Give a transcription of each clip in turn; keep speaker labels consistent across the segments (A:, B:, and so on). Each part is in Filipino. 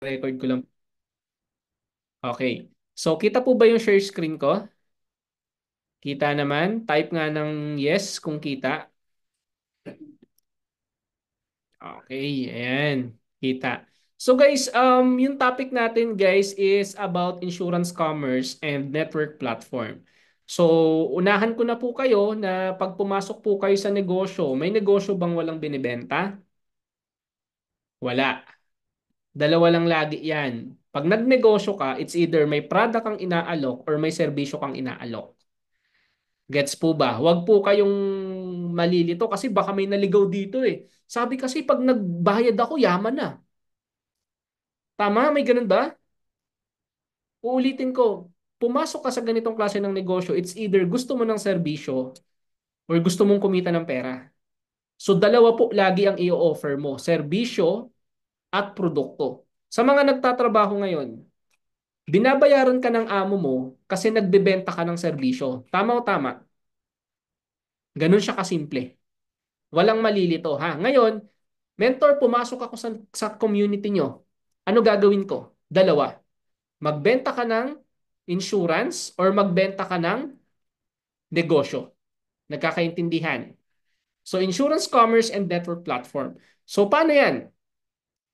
A: Record ko lang. Okay. So, kita po ba yung share screen ko? Kita naman. Type nga ng yes kung kita. Okay, ayan. Kita. So guys, yung topic natin guys is about insurance commerce and network platform. So, unahan ko na po kayo na pag pumasok po kayo sa negosyo, may negosyo bang walang binibenta? Wala. Dalawa lang lagi yan. Pag nagnegosyo ka, it's either may product kang inaalok or may serbisyo kang inaalok. Gets po ba? Huwag po kayong malilito kasi baka may naligaw dito eh. Sabi kasi pag nagbayad ako, yaman na. Tama? May ganun ba? Uulitin ko, pumasok ka sa ganitong klase ng negosyo, it's either gusto mo ng serbisyo or gusto mong kumita ng pera. So dalawa po lagi ang i-offer mo, serbisyo at produkto. Sa mga nagtatrabaho ngayon, binabayaran ka ng amo mo kasi nagbebenta ka ng serbisyo. Tama o tama? Ganun siya kasimple. Walang malilito ha. Ngayon, mentor, pumasok ako sa community nyo. Ano gagawin ko? Dalawa. Magbenta ka ng insurance or magbenta ka ng negosyo. Nagkakaintindihan. So, insurance, commerce, and network platform. So, paano yan?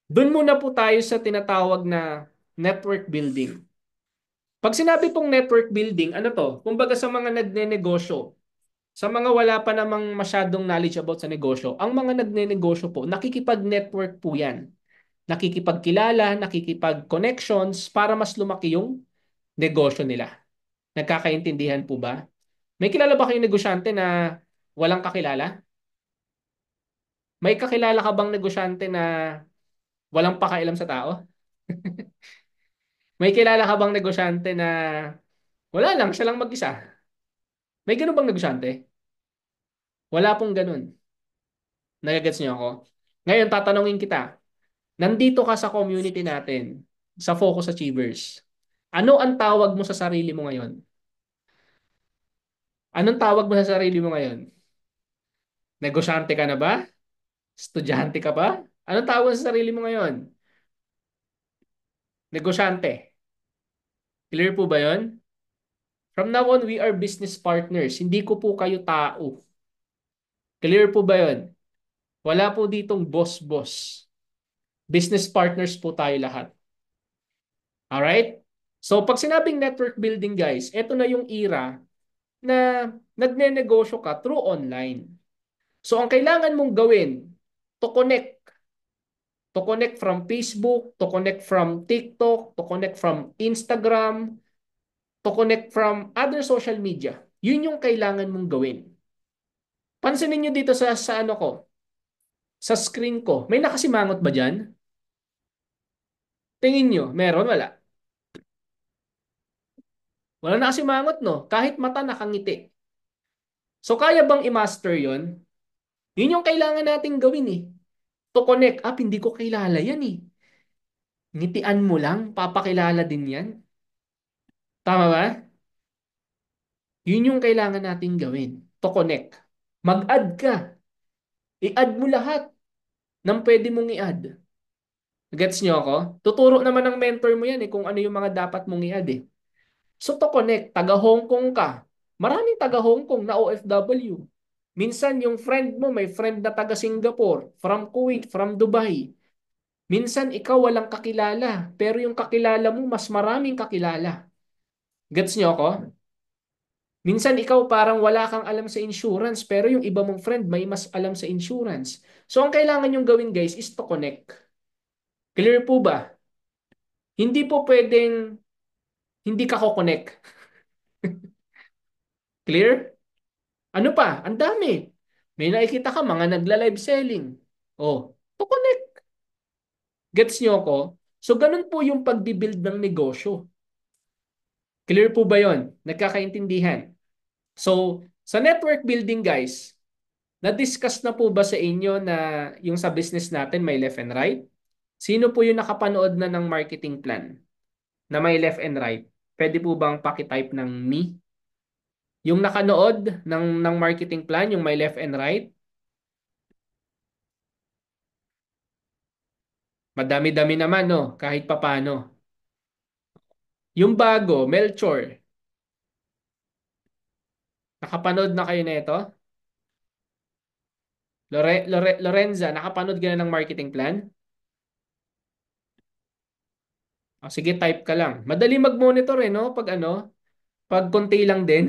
A: Doon muna po tayo sa tinatawag na network building. Pag sinabi pong network building, ano to? Kumbaga sa mga nagne-negosyo, sa mga wala pa namang masyadong knowledge about sa negosyo, ang mga nagne-negosyo po, nakikipag-network po yan. Nakikipagkilala, nakikipag-connections para mas lumaki yung negosyo nila. Nagkakaintindihan po ba? May kilala ba kayong negosyante na walang kakilala? May kakilala ka bang negosyante na walang pakialam sa tao? May kilala ka bang negosyante na wala lang, siya lang mag-isa? May ganun bang negosyante? Wala pong ganun. Nagagets niyo ako? Ngayon, tatanungin kita. Nandito ka sa community natin, sa Focus Achievers. Ano ang tawag mo sa sarili mo ngayon? Anong tawag mo sa sarili mo ngayon? Negosyante ka na ba? Estudyante ka ba? Anong tawag mo sa sarili mo ngayon? Negosyante. Clear po ba yon? From now on, we are business partners. Hindi ko po kayo tao. Clear po ba yon? Wala po ditong boss-boss. Business partners po tayo lahat. Alright? So, pag sinabing network building, guys, ito na yung era na nagne-negosyo ka through online. So, ang kailangan mong gawin to connect from Facebook, to connect from TikTok, to connect from Instagram, to connect from other social media. Yun yung kailangan mong gawin. Pansinin nyo dito sa ano ko, sa screen ko. May nakasimangot ba dyan? Tingin nyo, meron, wala. Wala nakasimangot, no? Kahit mata nakangiti. So, kaya bang i-master yon? Yun yung kailangan nating gawin eh. To connect. Hindi ko kilala yan eh. Ngitian mo lang, papakilala din yan. Tama ba? Yun yung kailangan nating gawin. To connect. Mag-add ka. I-add mo lahat ng pwede mong i-add. Gets nyo ako? Tuturo naman ng mentor mo yan eh kung ano yung mga dapat mong i-add eh. So to connect, taga Hong Kong ka. Maraming taga Hong Kong na OFW. Minsan yung friend mo may friend na taga Singapore, from Kuwait, from Dubai. Minsan ikaw walang kakilala, pero yung kakilala mo mas maraming kakilala. Gets nyo ako? Minsan ikaw parang wala kang alam sa insurance, pero yung iba mong friend may mas alam sa insurance. So ang kailangan yung gawin guys is to connect. Clear po ba? Hindi po pwedeng hindi ka ko-connect. Clear? Ano pa? Ang dami. May nakikita ka mga nagla-live selling. Oh, to connect. Gets nyo ako? So ganun po yung pagbibuild ng negosyo. Clear po ba yon? Nagkakaintindihan? So, sa network building guys, na-discuss na po ba sa inyo na yung sa business natin may left and right? Sino po yung nakapanood na ng marketing plan na may left and right? Pwede po bang pakitype ng me? Yung nakanood ng marketing plan, yung may left and right, Madami-dami naman, no? Kahit papano. Yung bago, Melchor, nakapanood na kayo nito? Lorenza, nakapanood ka na ng marketing plan? O, sige, type ka lang. Madali mag-monitor eh, no? Pag ano, pag konti lang din.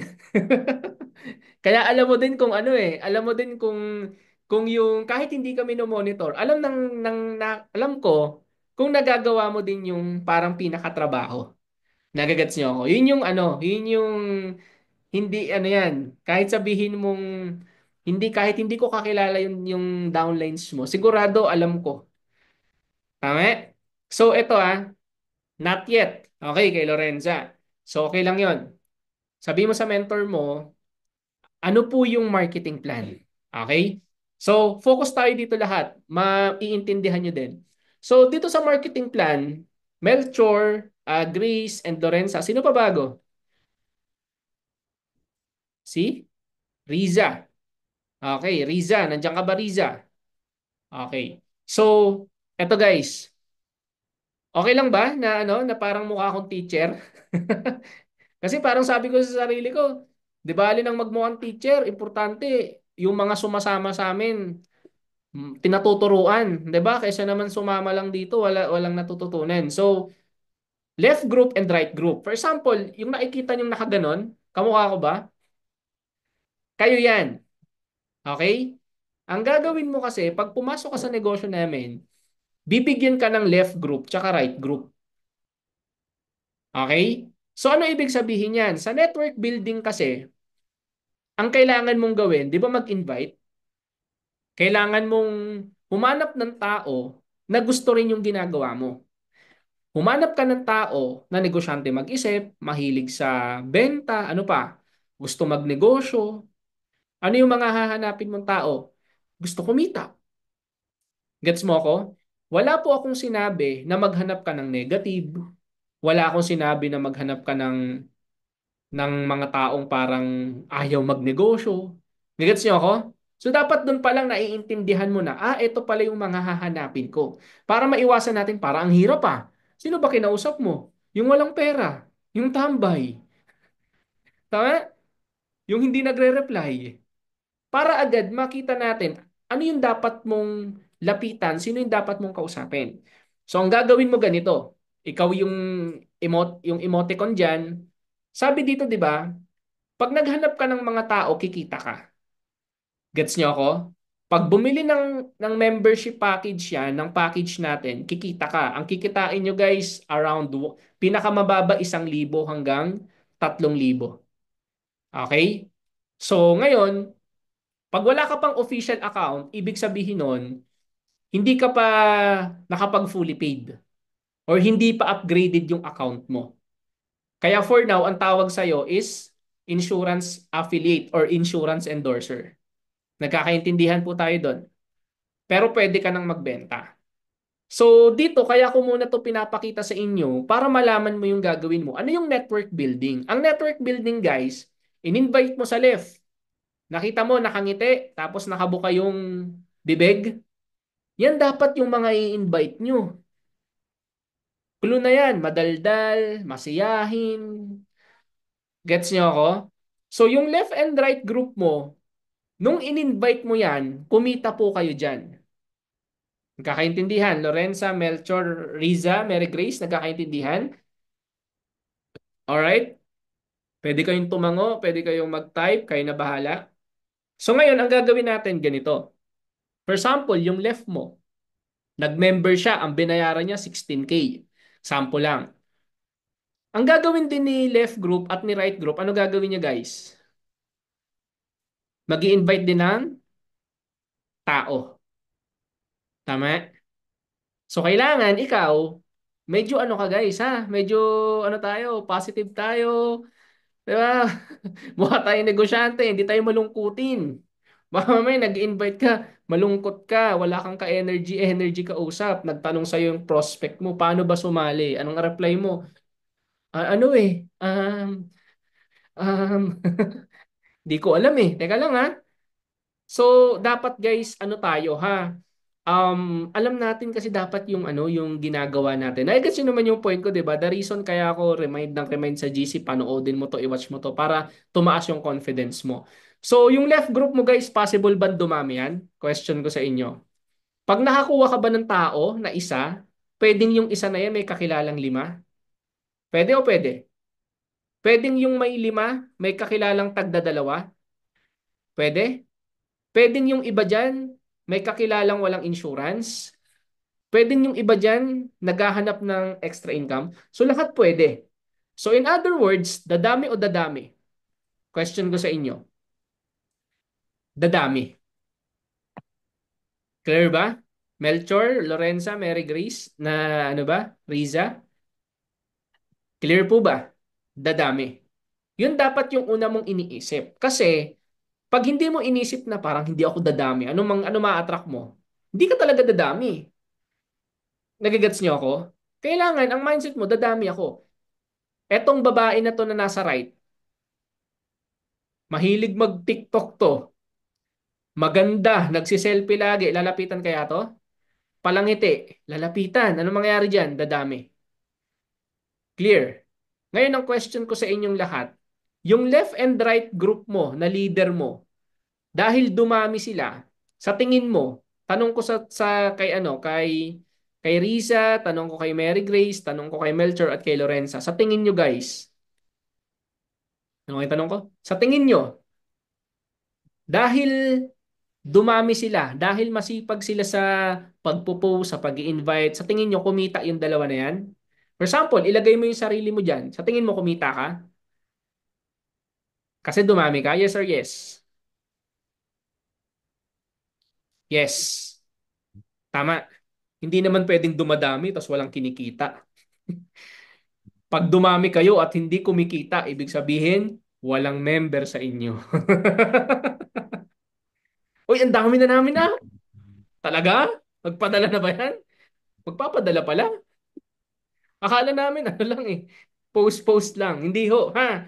A: Kaya alam mo din kung ano eh, alam mo din kung yung kahit hindi kami no monitor, alam ko kung nagagawa mo din yung parang pinakatrabaho. Nagagets niyo ako. Yun yung ano, yun yung hindi ano yan. Kahit sabihin mong hindi kahit hindi ko kakilala yung downlines mo, sigurado alam ko. Tama? So ito not yet. Okay kay Lorenza. So okay lang 'yon. Sabi mo sa mentor mo, ano po yung marketing plan? Okay? So, focus tayo dito lahat. Maiintindihan nyo din. So, dito sa marketing plan, Melchor, Grace, and Lorenza, sino pa bago? Si Riza. Okay, Riza. Nandiyan ka ba, Riza? Okay. So, eto guys. Okay lang ba na ano na parang mukha akong teacher? Kasi parang sabi ko sa sarili ko, di ba alin ang magmukhang teacher? Importante yung mga sumasama sa amin. Tinatuturuan, 'di ba? Kaysa naman sumama lang dito, walang natututunan. So, left group and right group. For example, yung nakikita niyo nakaganon, kamukha ko ba? Kayo 'yan. Okay? Ang gagawin mo kasi, pag pumasok ka sa negosyo namin, bibigyan ka ng left group tsaka right group. Okay? So, ano ibig sabihin yan? Sa network building kasi, ang kailangan mong gawin, di ba mag-invite? Kailangan mong humanap ng tao na gusto rin yung ginagawa mo. Humanap ka ng tao na negosyante mag-isip, mahilig sa benta, ano pa, gusto magnegosyo. Ano yung mga hahanapin mong tao? Gusto kumita. Gets mo ako? Wala po akong sinabi na maghanap ka ng negative. Wala akong sinabi na maghanap ka ng mga taong parang ayaw magnegosyo. Gets niyo ako? So dapat doon pa lang naiintindihan mo na, ito pala yung mga hahanapin ko. Para maiwasan natin, para ang hirap Sino ba kinausap mo? Yung walang pera, yung tambay, tama? Yung hindi nagre-reply. Para agad makita natin ano yung dapat mong lapitan, sino yung dapat mong kausapin. So ang gagawin mo ganito, ikaw yung emoticon diyan. Sabi dito, 'di ba? Pag naghanap ka ng mga tao, kikita ka. Gets niyo ako? Pag bumili ng membership package yan, ng package natin, kikita ka. Ang kikitain nyo guys, around pinakamababa 1,000 hanggang 3,000. Okay? So ngayon, pag wala ka pang official account, ibig sabihin nun, hindi ka pa nakapag fully paid or hindi pa upgraded yung account mo. Kaya for now, ang tawag sa'yo is insurance affiliate or insurance endorser. Nagkakaintindihan po tayo doon. Pero pwede ka nang magbenta. So dito, kaya ko muna to pinapakita sa inyo para malaman mo yung gagawin mo. Ano yung network building? Ang network building guys, in-invite mo sa left. Nakita mo, nakangiti, tapos nakabuka yung bibig. Yan dapat yung mga i-invite nyo. Clue na yan, madaldal, masiyahin. Gets nyo ako? So yung left and right group mo, nung in-invite mo yan, kumita po kayo dyan. Nagkakaintindihan? Lorenza, Melchor, Riza, Mary Grace, nagkakaintindihan? Alright? Pwede kayong tumango, pwede kayong mag-type, kayo na bahala. So ngayon, ang gagawin natin ganito. For example, yung left mo, nag-member siya, ang binayaran niya 16K. Sample lang. Ang gagawin din ni left group at ni right group, ano gagawin niya guys? Mag-i-invite din ng tao. Tama? So kailangan ikaw, medyo ano ka guys Medyo ano tayo, positive tayo. Di ba? Mukha tayong negosyante, hindi tayo malungkutin. Baka mamaya nag-invite ka, malungkot ka, wala kang ka-energy ka usap, nagtanong sa'yo yung prospect mo, paano ba sumali? Anong reply mo? Ano di ko alam eh. Teka lang So, dapat guys, ano tayo Alam natin kasi dapat yung ano, yung ginagawa natin. Ay, kasi naman yung point ko, 'di ba? The reason kaya ako remind sa GC, panoodin mo to, i-watch mo to para tumaas yung confidence mo. So, yung left group mo guys, possible ba dumami yan? Question ko sa inyo. Pag nakakuha ka ba ng tao na isa, pwedeng yung isa na yan may kakilalang lima? Pwede o pwede? Pwedeng yung may lima, may kakilalang tagdadalawa? Pwede? Pwedeng yung iba dyan, may kakilalang walang insurance? Pwedeng yung iba dyan, naghahanap ng extra income? So lahat pwede. So in other words, dadami o dadami? Question ko sa inyo. Dadami. Clear ba? Melchor, Lorenza, Mary Grace, na ano ba? Riza? Clear po ba? Dadami. Yun dapat yung una mong iniisip. Kasi pag hindi mo inisip na parang hindi ako dadami, ano ma-attract mo? Hindi ka talaga dadami. Nagigets niyo ako? Kailangan, ang mindset mo, dadami ako. Etong babae na to na nasa right, mahilig mag-TikTok to. Maganda, nagsiselfie lagi. Lalapitan kaya to? Palangiti, lalapitan. Ano mangyayari dyan? Dadami. Clear. Ngayon ang question ko sa inyong lahat, yung left and right group mo na leader mo, dahil dumami sila, sa tingin mo, tanong ko kay ano, kay Riza, tanong ko kay Mary Grace, tanong ko kay Melchor at kay Lorenza. Sa tingin nyo guys, ano yung tanong ko? Sa tingin nyo, dahil dumami sila, dahil masipag sila sa pagpo-post, sa pag-i-invite, sa tingin nyo kumita yung dalawa na yan? For example, ilagay mo yung sarili mo dyan. Sa tingin mo kumita ka? Kasi dumami ka? Yes or yes? Yes. Tama. Hindi naman pwedeng dumadami tapos walang kinikita. Pag dumami kayo at hindi kumikita, ibig sabihin, walang member sa inyo. Uy, ang dami na namin na. Talaga? Magpadala na ba yan? Magpapadala pala. Akala namin ano lang eh. Post-post lang. Hindi ho, ha?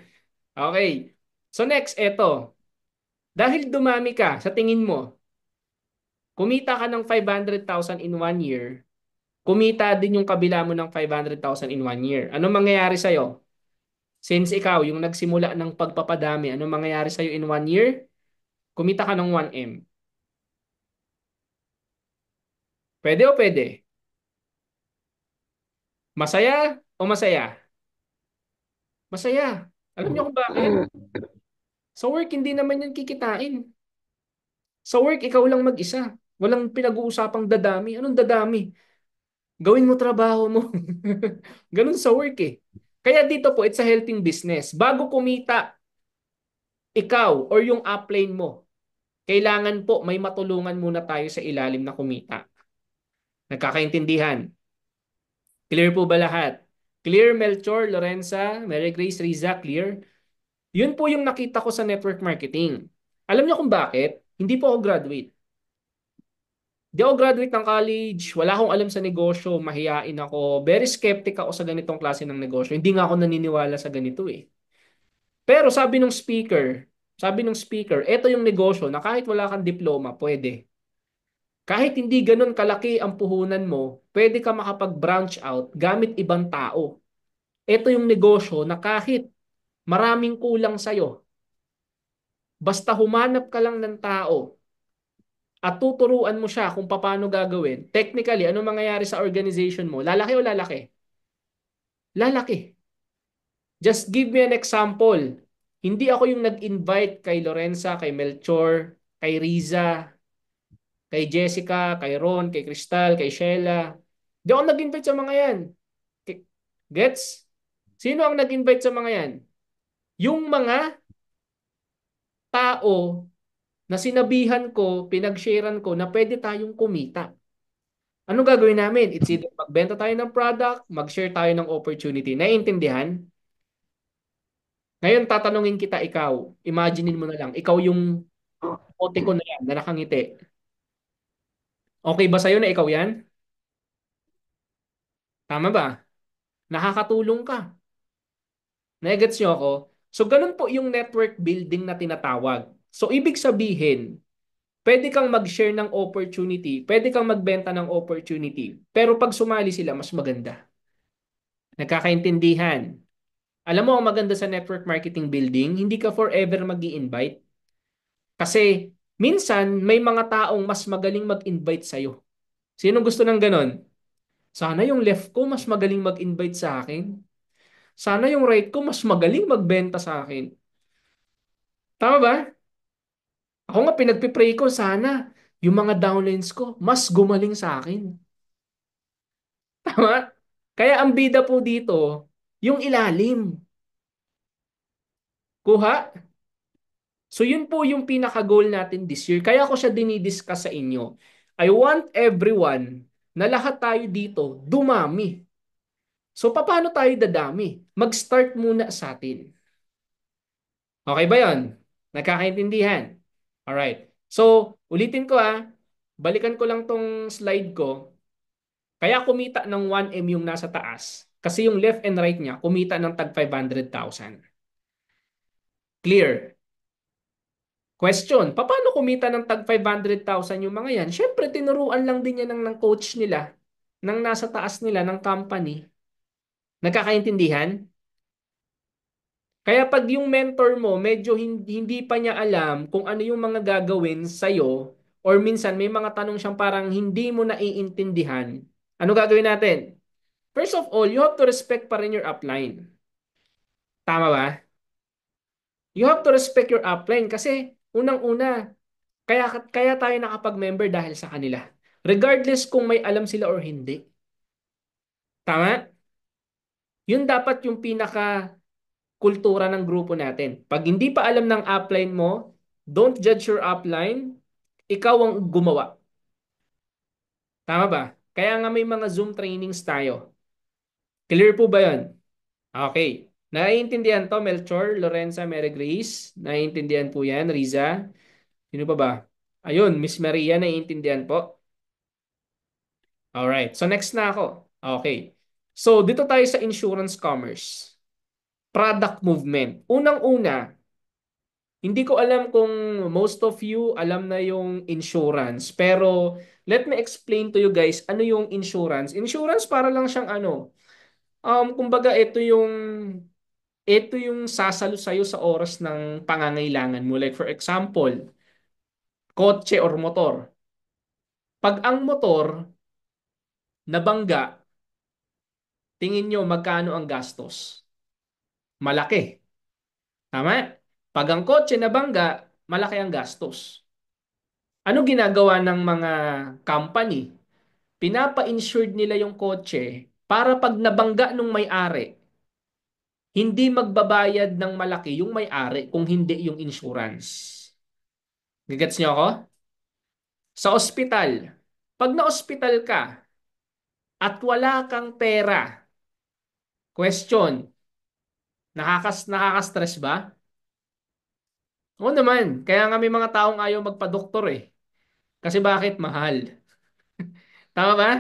A: Okay. So next, eto. Dahil dumami ka, sa tingin mo, kumita ka ng 500,000 in 1 year, kumita din yung kabila mo ng 500,000 in 1 year. Anong mangyayari sa'yo? Since ikaw, yung nagsimula ng pagpapadami, anong mangyayari sa'yo in 1 year? Kumita ka ng 1M. Pwede o pwede? Masaya o masaya? Masaya. Alam niyo kung bakit? Sa work, hindi naman yan kikitain. Sa work, ikaw lang mag-isa. Walang pinag-uusapang dadami. Anong dadami? Gawin mo trabaho mo. Ganun sa work eh. Kaya dito po, it's a helping business. Bago kumita, ikaw or yung upline mo, kailangan po may matulungan muna tayo sa ilalim na kumita. Nagkakaintindihan? Clear po ba lahat? Clear, Melchor, Lorenza, Mary Grace, Riza, clear? Yun po yung nakita ko sa network marketing. Alam niyo kung bakit? Hindi po ako graduate. Di ako graduate ng college, wala akong alam sa negosyo, mahiyain ako, very skeptic ako sa ganitong klase ng negosyo. Hindi nga ako naniniwala sa ganito eh. Pero sabi ng speaker, eto yung negosyo na kahit wala kang diploma, pwede. Kahit hindi ganun kalaki ang puhunan mo, pwede ka makapag-branch out gamit ibang tao. Ito yung negosyo na kahit maraming kulang sa'yo, basta humanap ka lang ng tao at tuturuan mo siya kung paano gagawin, technically, ano mangyayari sa organization mo? Lalaki o lalaki? Lalaki. Just give me an example. Hindi ako yung nag-invite kay Lorenza, kay Melchor, kay Riza, kay Jessica, kay Ron, kay Crystal, kay Sheila. Hindi ako nag-invite sa mga yan. Gets? Sino ang nag-invite sa mga yan? Yung mga tao na sinabihan ko, pinag-sharean ko na pwede tayong kumita. Ano gagawin namin? It's either magbenta tayo ng product, mag-share tayo ng opportunity. Naiintindihan? Ngayon, tatanungin kita ikaw. Imaginein mo na lang, ikaw yung kote ko na yan, na nakangiti. Okay ba sa'yo na ikaw yan? Tama ba? Nakakatulong ka. Nagets nyo ako? So, ganun po yung network building na tinatawag. So, ibig sabihin, Pwede kang mag-share ng opportunity, pwede kang magbenta ng opportunity, pero pag sumali sila, mas maganda. Nagkakaintindihan. Alam mo, ang maganda sa network marketing building, hindi ka forever mag-i-invite. Kasi minsan, may mga taong mas magaling mag-invite sa'yo. Sino gusto ng ganon? Sana yung left ko mas magaling mag-invite sa akin. Sana yung right ko mas magaling magbenta sa akin. Tama ba? Ako nga pinagpipray ko sana yung mga downlines ko mas gumaling sa akin. Tama? Kaya ang bida po dito, yung ilalim. Kuha? So yun po yung pinaka-goal natin this year. Kaya ko siya dinidiscuss sa inyo. I want everyone na lahat tayo dito dumami. So paano tayo dadami? Mag-start muna sa atin. Okay ba yon? Nagkakaintindihan? Alright. So, ulitin ko balikan ko lang tong slide ko. Kaya kumita ng 1M yung nasa taas. Kasi yung left and right niya, kumita ng tag 500,000. Clear? Question, paano kumita ng tag 500,000 yung mga yan? Siyempre, tinuruan lang din yan ng coach nila, ng nasa taas nila, ng company. Nagkakaintindihan? Kaya pag yung mentor mo, medyo hindi pa niya alam kung ano yung mga gagawin sa'yo, or minsan may mga tanong siyang parang hindi mo naiintindihan, ano gagawin natin? First of all, you have to respect pa rin your upline. Tama ba? You have to respect your upline kasi unang-una, kaya tayo nakapag-member dahil sa kanila. Regardless kung may alam sila or hindi. Tama? Yun dapat yung pinaka kultura ng grupo natin. Pag hindi pa alam ng upline mo, don't judge your upline, ikaw ang gumawa. Tama ba? Kaya nga may mga Zoom trainings tayo. Clear po ba yun? Okay. Naiintindihan to, Melchor, Lorenza, Mary Grace. Naiintindihan po yan, Riza. Sino pa ba? Ayun, Miss Maria, naiintindihan po. Alright. So next na ako. Okay. So dito tayo sa insurance commerce. Product movement. Unang-una, hindi ko alam kung most of you alam na yung insurance. Pero let me explain to you guys ano yung insurance. Insurance para lang siyang ano. Kumbaga ito yung sasalo sa'yo sa oras ng pangangailangan mo. Like for example, kotse or motor. Pag ang motor nabangga, tingin nyo magkano ang gastos? Malaki. Tama? Pag ang kotse nabangga, malaki ang gastos. Ano ginagawa ng mga company? Pinapa-insured nila yung kotse para pag nabangga nung may-ari, hindi magbabayad ng malaki yung may-ari kung hindi yung insurance. Gagets niyo ako? Sa ospital, pag na-ospital ka at wala kang pera, question, nakaka-stress ba? Oo naman. Kaya nga may mga taong ayaw magpa-doktor eh. Kasi bakit? Mahal. Tama ba?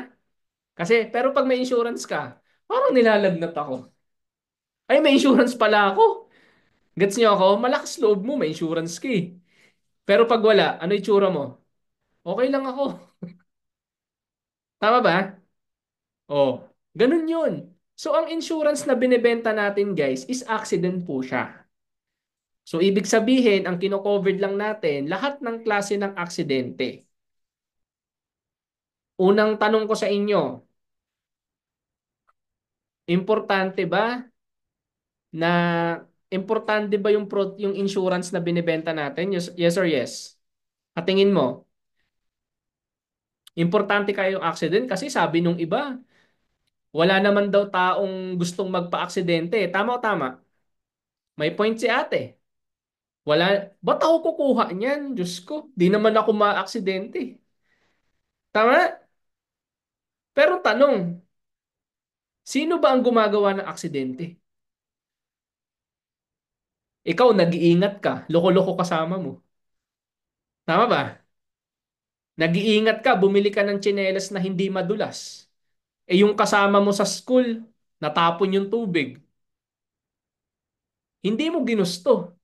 A: Kasi, pero pag may insurance ka, parang nilalagnat ako. Ay, may insurance pala ako. Gets niyo ako? Malakas loob mo, may insurance ka eh. Pero pag wala, ano itsura mo? Okay lang ako. Tama ba? Oh, ganun yun. So, ang insurance na binebenta natin, guys, is accident po siya. So, ibig sabihin, ang kino-covered lang natin, lahat ng klase ng aksidente. Unang tanong ko sa inyo, importante ba na importante ba yung insurance na binebenta natin? Yes, yes or yes? Katingin mo, importante kayo yung accident kasi sabi nung iba, wala naman daw taong gustong magpa-aksidente. Tama o tama? May point si ate. Wala, ba't ako kukuha niyan? Diyos ko, di naman ako ma-aksidente. Tama? Pero tanong, sino ba ang gumagawa ng aksidente? Ikaw, nag-iingat ka, loko-loko kasama mo. Tama ba? Nag-iingat ka, bumili ka ng tsinelas na hindi madulas. Yung kasama mo sa school, natapon yung tubig. Hindi mo ginusto.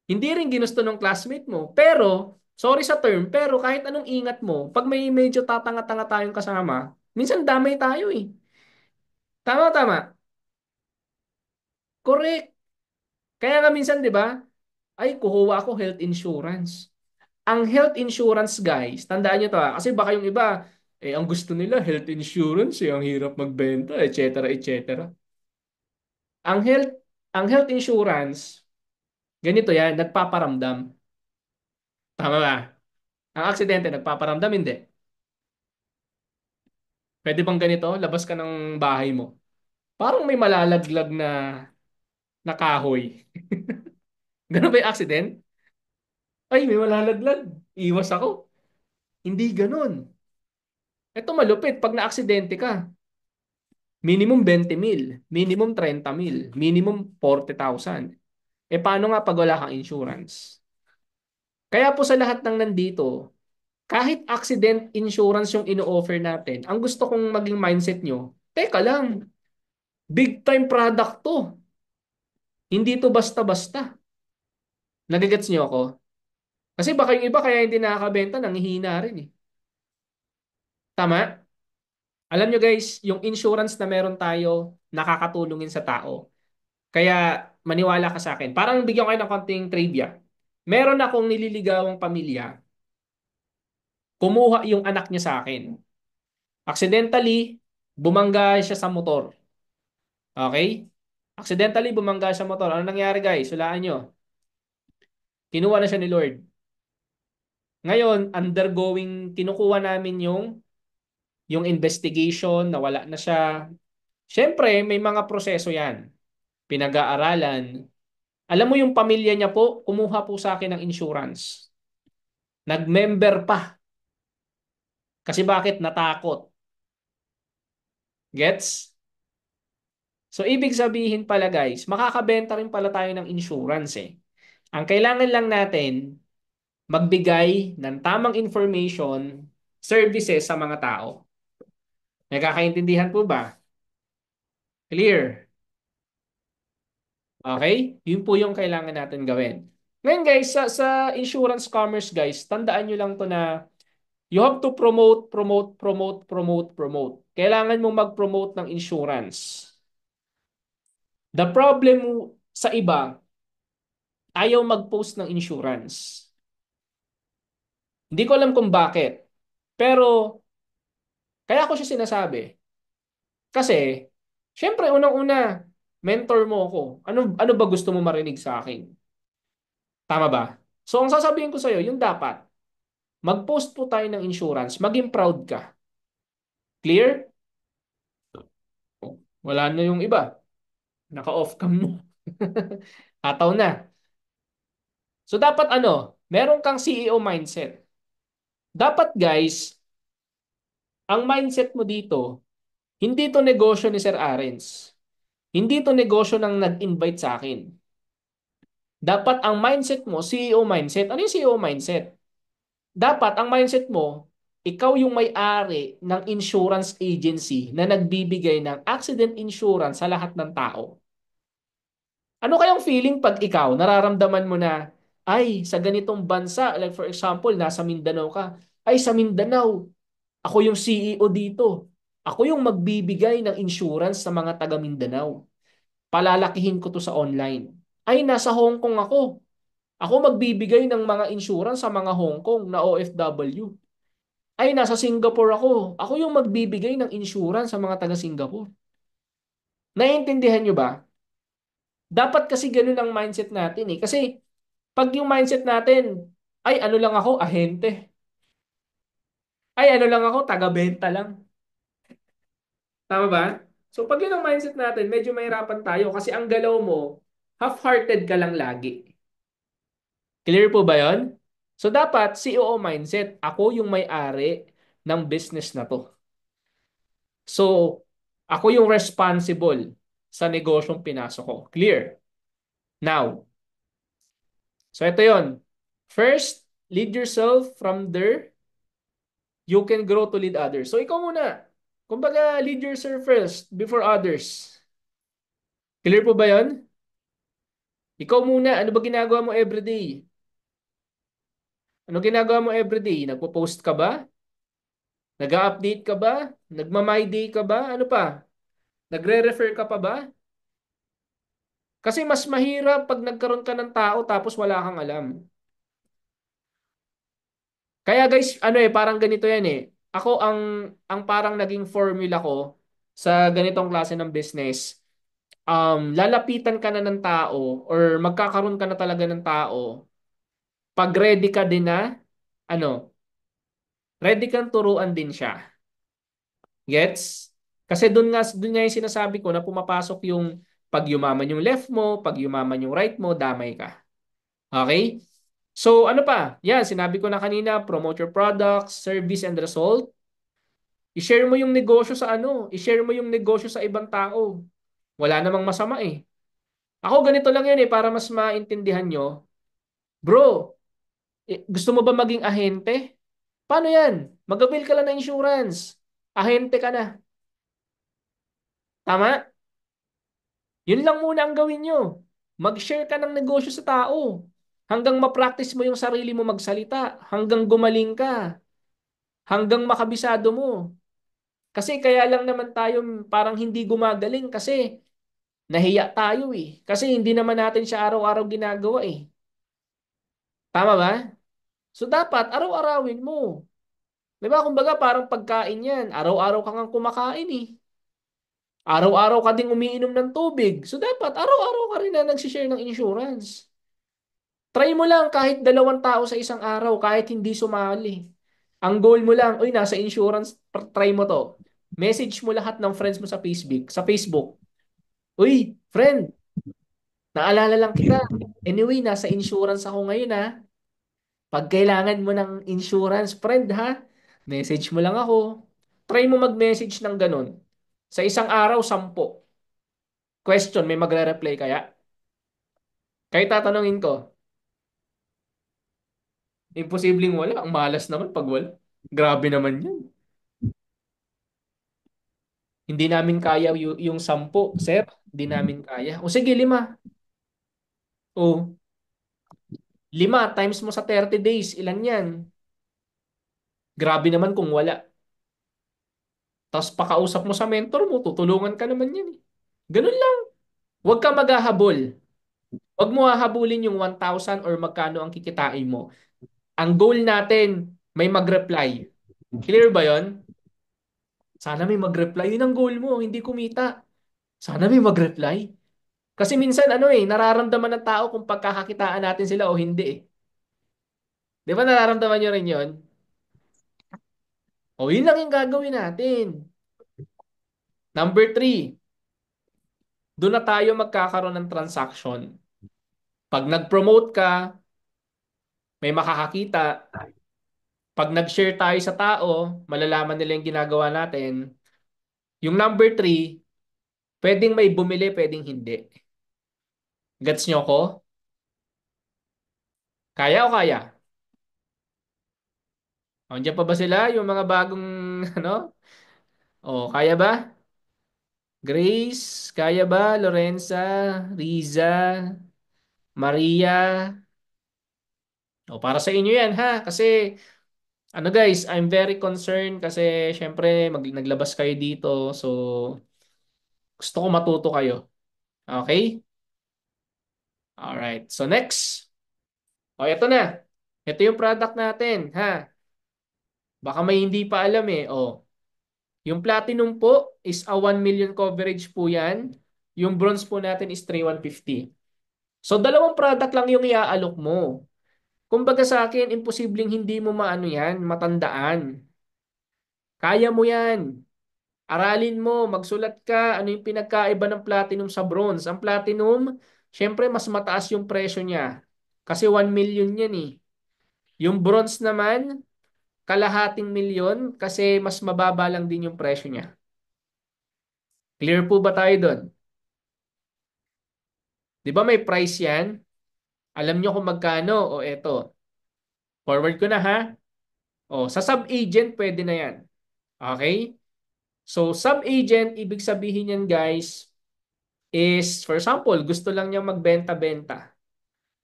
A: Hindi rin ginusto ng classmate mo. Pero, Sorry sa term, pero kahit anong ingat mo, pag may medyo tatanga-tanga tayong kasama, minsan damay tayo eh. Tama, tama. Correct. Kaya nga minsan, di ba? Ay, kukuha ako health insurance. Ang health insurance, guys, tandaan nyo to ha, kasi baka yung iba, ang gusto nila, health insurance, ang hirap magbenta, etc., etc. Ang health, ang health insurance, ganito yan, nagpaparamdam. Tama ba? Ang aksidente, nagpaparamdam, hindi. Pwede bang ganito? Labas ka ng bahay mo. Parang may malalaglag na kahoy. Ganun ba yung accident? Ay, may malalaglag. Iwas ako. Hindi ganun. Ito malupit. Pag na-aksidente ka, minimum 20 mil, minimum 30 mil, minimum 40,000. Paano nga pag wala kang insurance? Kaya po sa lahat ng nandito, kahit accident insurance yung ino-offer natin, ang gusto kong maging mindset nyo, teka lang, big time product to. Hindi to basta-basta. Nagigets nyo ako? Kasi baka yung iba kaya hindi nakakabenta, nanghihina rin eh. Tama? Alam nyo guys, yung insurance na meron tayo, nakakatulungin sa tao. Kaya maniwala ka sa akin. Parang bigyan ko kayo ng konting trivia. Meron akong nililigawang pamilya, kumuha yung anak niya sa akin. Accidentally, bumangga siya sa motor. Okay? Accidentally, bumangga siya sa motor. Ano nangyari guys? Hulaan nyo. Kinuha na siya ni Lord. Ngayon, kinukuha namin yung investigation, nawala na siya. Siyempre, may mga proseso yan. Pinag-aaralan. Alam mo yung pamilya niya po, kumuha po sa akin ng insurance. Nag-member pa. Kasi bakit? Natakot. Gets? So, ibig sabihin pala guys, makakabenta rin pala tayo ng insurance eh. Ang kailangan lang natin, magbigay ng tamang information, services sa mga tao. Nagkakaintindihan po ba? Clear? Okay? Yun po yung kailangan natin gawin. Ngayon guys, sa insurance commerce guys, tandaan nyo lang to na you have to promote, promote, promote, promote, promote. Kailangan mong mag-promote ng insurance. The problem sa iba, ayaw mag-post ng insurance. Hindi ko alam kung bakit. Pero, kaya ko siya sinasabi. Kasi, syempre, unang-una, mentor mo ako. Ano ba gusto mo marinig sa akin? Tama ba? So, ang sasabihin ko sa'yo, yung dapat, mag-post po tayo ng insurance, maging proud ka. Clear? Wala na yung iba. Naka-off cam mo. Ataw na. So, dapat meron kang CEO mindset. Dapat guys, ang mindset mo dito, hindi to negosyo ni Sir Arens. Hindi to negosyo ng nag-invite sa akin. Dapat ang mindset mo, CEO mindset. Ano yung CEO mindset? Dapat ang mindset mo, ikaw yung may-ari ng insurance agency na nagbibigay ng accident insurance sa lahat ng tao. Ano kayang feeling pag ikaw, nararamdaman mo na, ay, sa ganitong bansa, like for example, nasa Mindanao ka, ay, sa Mindanao, ako yung CEO dito. Ako yung magbibigay ng insurance sa mga taga Mindanao. Palalakihin ko to sa online. Ay, nasa Hong Kong ako. Ako magbibigay ng mga insurance sa mga Hong Kong na OFW. Ay, nasa Singapore ako. Ako yung magbibigay ng insurance sa mga taga Singapore. Naiintindihan nyo ba? Dapat kasi ganun ang mindset natin eh. Kasi pag yung mindset natin, ay ano lang ako, ahente. Ay ano lang ako, taga-benta lang. Tama ba? So pag yun ang mindset natin, medyo mahirapan tayo kasi ang galaw mo, half-hearted ka lang lagi. Clear po ba yon? So dapat COO mindset, ako yung may-ari ng business na to. So ako yung responsible sa negosyong pinasok ko. Clear? Now, so ito yon. First, lead yourself from there. You can grow to lead others. So ikaw muna. Kumbaga, lead yourself first before others. Clear po ba yon? Ikaw muna, ano ba ginagawa mo everyday? Ano ginagawa mo everyday? Nagpo-post ka ba? Nag-update ka ba? Nagma-my day ka ba? Ano pa? Nagre-refer ka pa ba? Kasi mas mahirap pag nagkaroon ka ng tao tapos wala kang alam. Kaya guys, ano parang ganito yan eh. Ako ang parang naging formula ko sa ganitong klase ng business. Lalapitan ka na ng tao or magkakaroon ka na talaga ng tao pag ready ka din na, ano, ready kang turuan din siya. Gets? Kasi doon nga yung sinasabi ko na pumapasok yung pag yumaman yung left mo, pag yumaman yung right mo, damay ka. Okay? So ano pa? Yan, sinabi ko na kanina, promote your products, service and result. I-share mo yung negosyo sa ano, i-share mo yung negosyo sa ibang tao. Wala namang masama eh. Ako ganito lang yan para mas maintindihan nyo. Bro, gusto mo ba maging ahente? Paano yan? Mag-avail ka lang ng insurance. Ahente ka na. Tama? Yun lang muna ang gawin nyo. Mag-share ka ng negosyo sa tao. Hanggang ma-practice mo yung sarili mo magsalita. Hanggang gumaling ka. Hanggang makabisado mo. Kasi kaya lang naman tayo parang hindi gumagaling kasi nahiya tayo eh. Kasi hindi naman natin siya araw-araw ginagawa eh. Tama ba? So dapat araw-arawin mo. Di ba? Kumbaga parang pagkain yan. Araw-araw ka nga kumakain eh. Araw-araw ka ding umiinom ng tubig. So dapat araw-araw ka rin na nagsishare ng insurance. Try mo lang kahit 2 tao sa isang araw, kahit hindi sumali. Ang goal mo lang, uy, nasa insurance, try mo to. Message mo lahat ng friends mo sa Facebook. Sa Facebook. Uy, friend, naalala lang kita. Anyway, nasa insurance ako ngayon ha. Pag kailangan mo ng insurance, friend ha, message mo lang ako. Try mo mag-message ng ganun. Sa isang araw, 10. Question, may magre-reply kaya? Kahit tatanungin ko, imposibleng wala. Ang malas naman pag wala. Grabe naman yan. Hindi namin kaya yung 10, sir. Hindi namin kaya. O sige, 5. O, 5 times mo sa 30 days. Ilan yan? Grabe naman kung wala. Tapos pakausap mo sa mentor mo, tutulungan ka naman yan eh. Ganun lang. Huwag ka maghahabol. Huwag mo hahabulin yung 1,000 or magkano ang kikitain mo. Ang goal natin, may mag-reply. Clear ba yon? Sana may mag-reply. Yun ang goal mo, hindi kumita. Sana may mag-reply. Kasi minsan nararamdaman ng tao kung pagkakakitaan natin sila o hindi eh. Di ba nararamdaman nyo rin yun? O yun lang yung gagawin natin. Number 3, doon na tayo magkakaroon ng transaction. Pag nag-promote ka, may makakakita. Pag nag-share tayo sa tao, malalaman nila yung ginagawa natin. Yung number 3, pwedeng may bumili, pwedeng hindi. Gets nyo ko? Kaya o kaya? Andiyan pa ba sila? Yung mga bagong ano? O, kaya ba? Grace, kaya ba? Lorenza, Riza, Maria. O, para sa inyo yan ha. Kasi, ano guys, I'm very concerned kasi syempre naglabas kayo dito. So, gusto ko matuto kayo. Okay? Alright. So, next. O, ito na. Ito yung product natin, ha? Baka may hindi pa alam eh. O, yung platinum po is a 1 million coverage po yan. Yung bronze po natin is 3,150. So, dalawang product lang yung iaalok mo. Kumbaga sa akin, imposibleng hindi mo maano yan, matandaan. Kaya mo yan. Aralin mo, magsulat ka, ano yung pinagkaiba ng platinum sa bronze. Ang platinum, syempre mas mataas yung presyo niya. Kasi 1 million yan eh. Yung bronze naman, kalahating milyon kasi mas mababa lang din yung presyo niya. Clear po ba tayo doon? Di ba may price yan? Alam nyo kung magkano? O eto, forward ko na ha. O, sa sub-agent pwede na yan. Okay? So, sub-agent, ibig sabihin yan guys, is, for example, gusto lang niya magbenta-benta.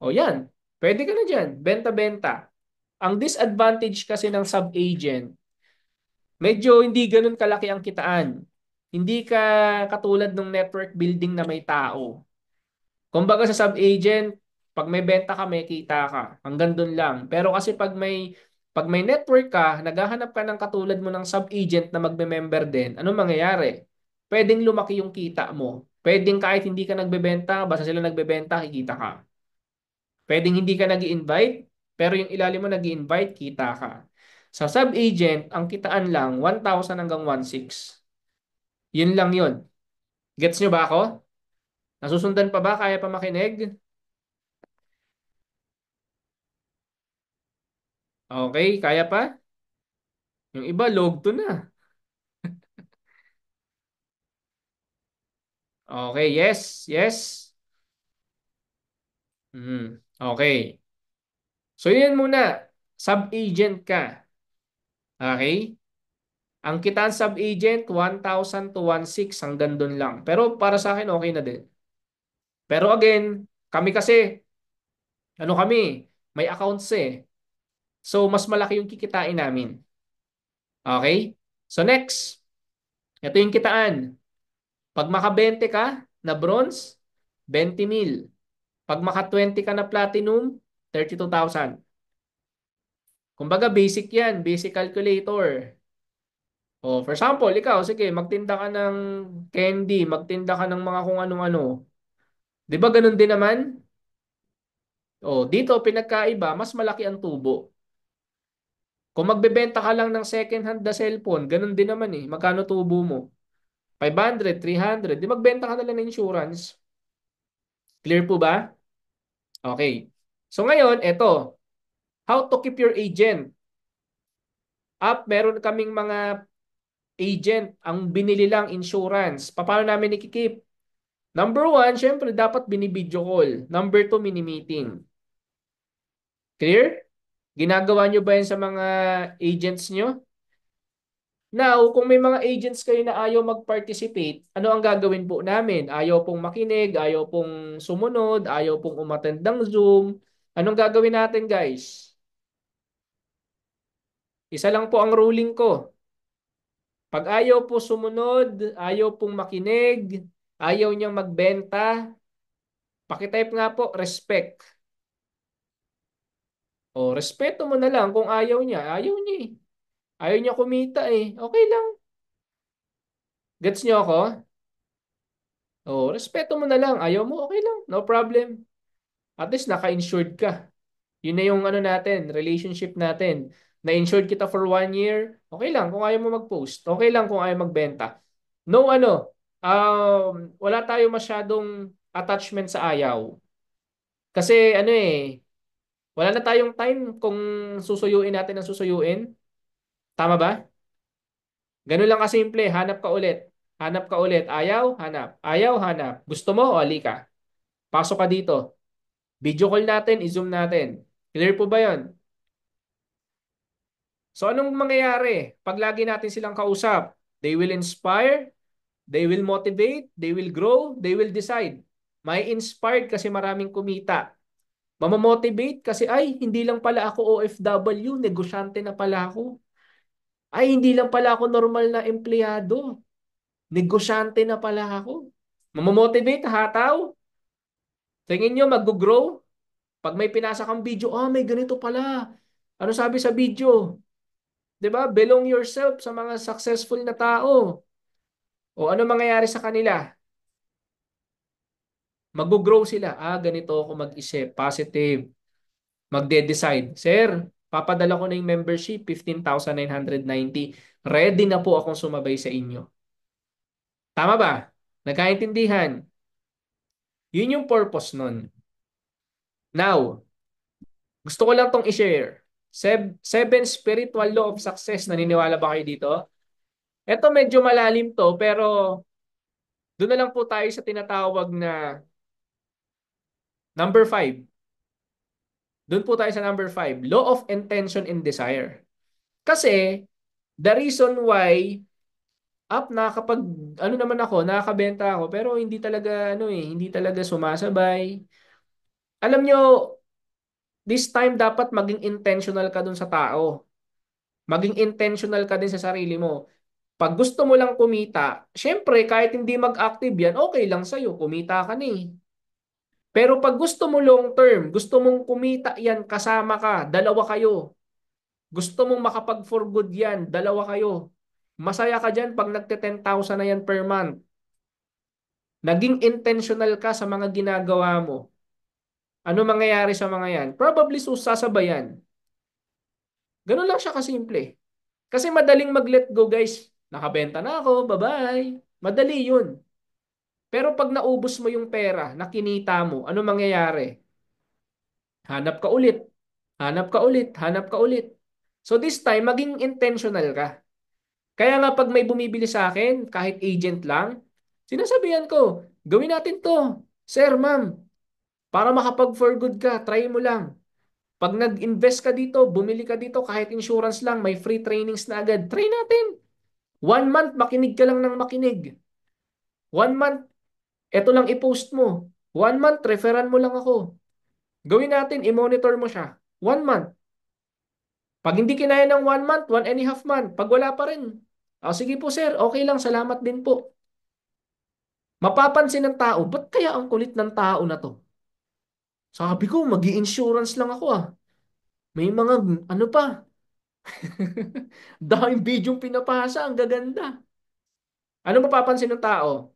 A: O yan, pwede ka na dyan, benta-benta. Ang disadvantage kasi ng sub-agent, medyo hindi ganun kalaki ang kitaan. Hindi ka katulad ng network building na may tao. Kumbaga sa sub-agent, pag may benta ka, may kita ka. Hanggang dun lang. Pero kasi pag may network ka, naghahanap ka ng katulad mo ng sub-agent na magbe-member din, ano mangyayari? Pwedeng lumaki yung kita mo. Pwedeng kahit hindi ka nagbebenta, basta sila nagbebenta, kikita ka. Pwedeng hindi ka nag invite pero yung ilalim mo nag invite kita ka. Sa sub-agent, ang kitaan lang 1,000 hanggang 1,600. Yun lang yun. Gets nyo ba ako? Nasusundan pa ba? Kaya pa makinig? Okay, kaya pa? Yung iba, log to na. Okay, yes, yes. Okay. So yun muna. Sub-agent ka. Okay? Ang kitaan sub-agent, 1,000 to 1,600 hanggang doon lang. Pero para sa akin, okay na din. Pero again, kami kasi, ano kami, may accounts eh. So, mas malaki yung kikitain namin. Okay? So, next, ito yung kitaan. Pag maka 20 ka na bronze, 20,000. Pag maka 20 ka na platinum, 32,000. Kumbaga, basic yan. Basic calculator. O, for example, ikaw, sige, magtinda ka ng candy, magtinda ka ng mga kung anong-ano. Di ba ganun din naman? O, dito, pinagkaiba, mas malaki ang tubo. Kung magbebenta ka lang ng second hand na cellphone, ganun din naman eh. Magkano tubo mo? 500, 300. Di magbenta ka na lang ng insurance. Clear po ba? Okay. So ngayon, eto. How to keep your agent? Meron kaming mga agent. Ang binili lang insurance. Paano namin ikikip? Number one, syempre dapat binibideo call. Number two, mini-meeting. Clear? Ginagawa nyo ba yan sa mga agents nyo? Now, kung may mga agents kayo na ayaw mag-participate, ano ang gagawin po namin? Ayaw pong makinig, ayaw pong sumunod, ayaw pong umattend ng Zoom. Anong gagawin natin, guys? Isa lang po ang ruling ko. Pag ayaw po sumunod, ayaw pong makinig, ayaw niyang magbenta, pakitype nga po, respect. O, respeto mo na lang kung ayaw niya. Ayaw niya eh. Ayaw niya kumita eh. Okay lang. Gets niyo ako? O, respeto mo na lang. Ayaw mo, okay lang. No problem. At least naka-insured ka. Yun na yung ano natin, relationship natin. Na-insured kita for 1 year, okay lang kung ayaw mo mag-post. Okay lang kung ayaw magbenta. No ano, wala tayo masyadong attachment sa ayaw. Kasi ano eh, wala na tayong time kung susuyuin natin ang susuyuin. Tama ba? Ganun lang kasimple, hanap ka ulit. Hanap ka ulit. Ayaw, hanap. Ayaw, hanap. Gusto mo, o ka. Pasok ka dito. Video call natin, i-zoom natin. Clear po ba yon? So anong mangyayari? Pag lagi natin silang kausap, they will inspire, they will motivate, they will grow, they will decide. May inspired kasi maraming kumita. Mamamotivate kasi ay hindi lang pala ako OFW, negosyante na pala ako. Ay hindi lang pala ako normal na empleyado, negosyante na pala ako. Mamamotivate, hataw. Tingin nyo mag-grow? Pag may pinasa kang video, may ganito pala. Ano sabi sa video? 'Di ba? Belong yourself sa mga successful na tao. O ano mangyayari sa kanila? Mag-grow sila. Ganito ako mag-isip. Positive. Magde-decide. Sir, papadala ko na yung membership, 15,990. Ready na po akong sumabay sa inyo. Tama ba? Nagkaintindihan? Yun yung purpose nun. Now, gusto ko lang tong i-share. Seven spiritual law of success. Naniniwala ba kayo dito? Ito medyo malalim to, pero doon na lang po tayo sa tinatawag na number 5. Doon po tayo sa number 5. Law of intention and desire. Kasi, the reason why nakakapag, ano naman ako, nakakabenta ako, pero hindi talaga, hindi talaga sumasabay. Alam nyo, This time, dapat maging intentional ka dun sa tao. Maging intentional ka din sa sarili mo. Pag gusto mo lang kumita, syempre, kahit hindi mag-active yan, okay lang sa'yo. Kumita ka na eh. Pero pag gusto mo long term, gusto mong kumita yan, kasama ka, dalawa kayo. Gusto mong makapag for good yan, dalawa kayo. Masaya ka dyan pag nagte 10,000 na yan per month. Naging intentional ka sa mga ginagawa mo. Ano mangyayari sa mga yan? Probably sasabayan. Ganun lang siya kasimple. Kasi madaling mag-let go, guys. Nakabenta na ako, bye-bye. Madali yun. Pero pag naubos mo yung pera na kinita mo, ano mangyayari? Hanap ka ulit. Hanap ka ulit. Hanap ka ulit. So this time, maging intentional ka. Kaya nga pag may bumibili sa akin, kahit agent lang, sinasabihan ko, gawin natin to. Sir, ma'am, para makapag-for good ka, try mo lang. Pag nag-invest ka dito, bumili ka dito, kahit insurance lang, may free trainings na agad. Try natin. 1 month, makinig ka lang ng makinig. 1 month, eto lang i-post mo. 1 month, referan mo lang ako. Gawin natin, i-monitor mo siya. 1 month. Pag hindi kinaya ng 1 month, 1.5 month. Pag wala pa rin. Sige po sir, okay lang, salamat din po. Mapapansin ng tao, ba't kaya ang kulit ng tao na to? Sabi ko, mag-i-insurance lang ako ah. May mga, ano pa, dahil video pinapasa, ang gaganda. Ano mapapansin ng tao?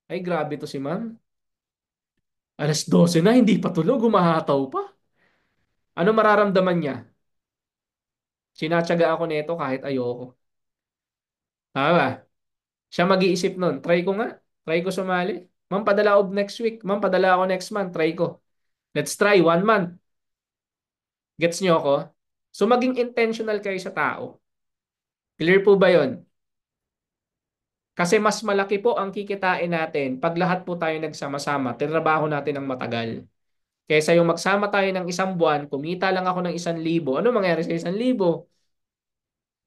A: Ay, grabe to si ma'am. 12:00 na, hindi pa tulog, humahataw pa. Ano mararamdaman niya? Sinatsaga ako nito kahit ayoko. Tama. Siya mag-iisip nun. Try ko nga. Try ko sumali. Ma'am, padala ako next week. Ma'am, padala ako next month. Try ko. Let's try 1 month. Gets niyo ako? So, maging intentional kayo sa tao. Clear po ba yon? Kasi mas malaki po ang kikitain natin pag lahat po tayo nagsama-sama, tinrabaho natin ng matagal. Kaysa yung magsama tayo ng 1 buwan, kumita lang ako ng 1,000. Ano mangyari sa 1,000?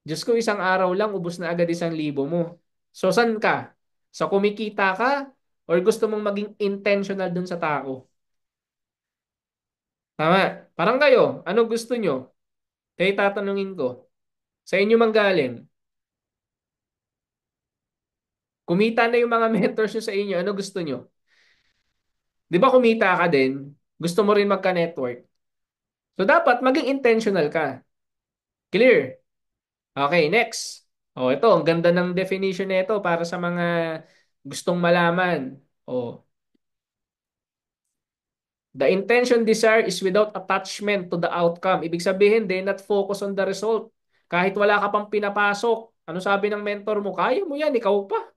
A: Diyos ko, isang araw lang, ubos na agad 1,000 mo. So, saan ka? Sa kumikita ka? Or gusto mong maging intentional dun sa tao? Tama. Parang kayo, ano gusto nyo? Kaya tatanungin ko, sa inyo manggaling, kumita na yung mga mentors nyo sa inyo, ano gusto nyo? Di ba kumita ka din? Gusto mo rin magka-network. So, dapat maging intentional ka. Clear? Okay, next. Ito, ang ganda ng definition nito para sa mga gustong malaman. The intention desire is without attachment to the outcome. Ibig sabihin, they not focus on the result. Kahit wala ka pang pinapasok. Ano sabi ng mentor mo? Kaya mo yan, ikaw pa.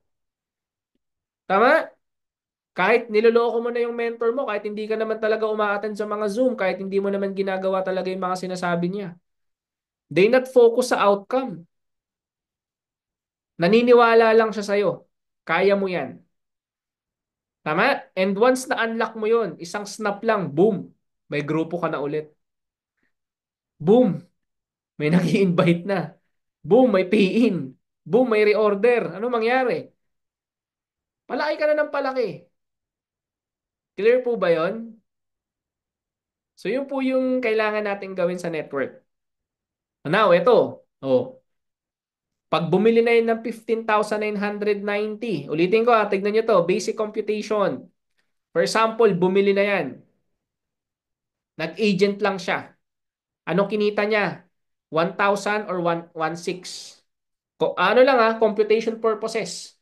A: Tama? Kahit niloloko mo na yung mentor mo, kahit hindi ka naman talaga umaattend sa mga Zoom, kahit hindi mo naman ginagawa talaga yung mga sinasabi niya. They not focus sa outcome. Naniniwala lang siya sa'yo. Kaya mo yan. Tama? And once na-unlock mo yun, isang snap lang, boom, may grupo ka na ulit. Boom, may nag-i-invite na. Boom, may pay-in. Boom, may reorder. Ano mangyari? Palaki ka na ng palaki. Clear po ba yon? So yun po yung kailangan natin gawin sa network. Now, ito. Pag bumili na yun ng 15,990, ulitin ko tignan nyo to, basic computation. For example, bumili na yan. Nag-agent lang siya. Ano kinita niya? 1,000 or 1,600. Ano lang computation purposes.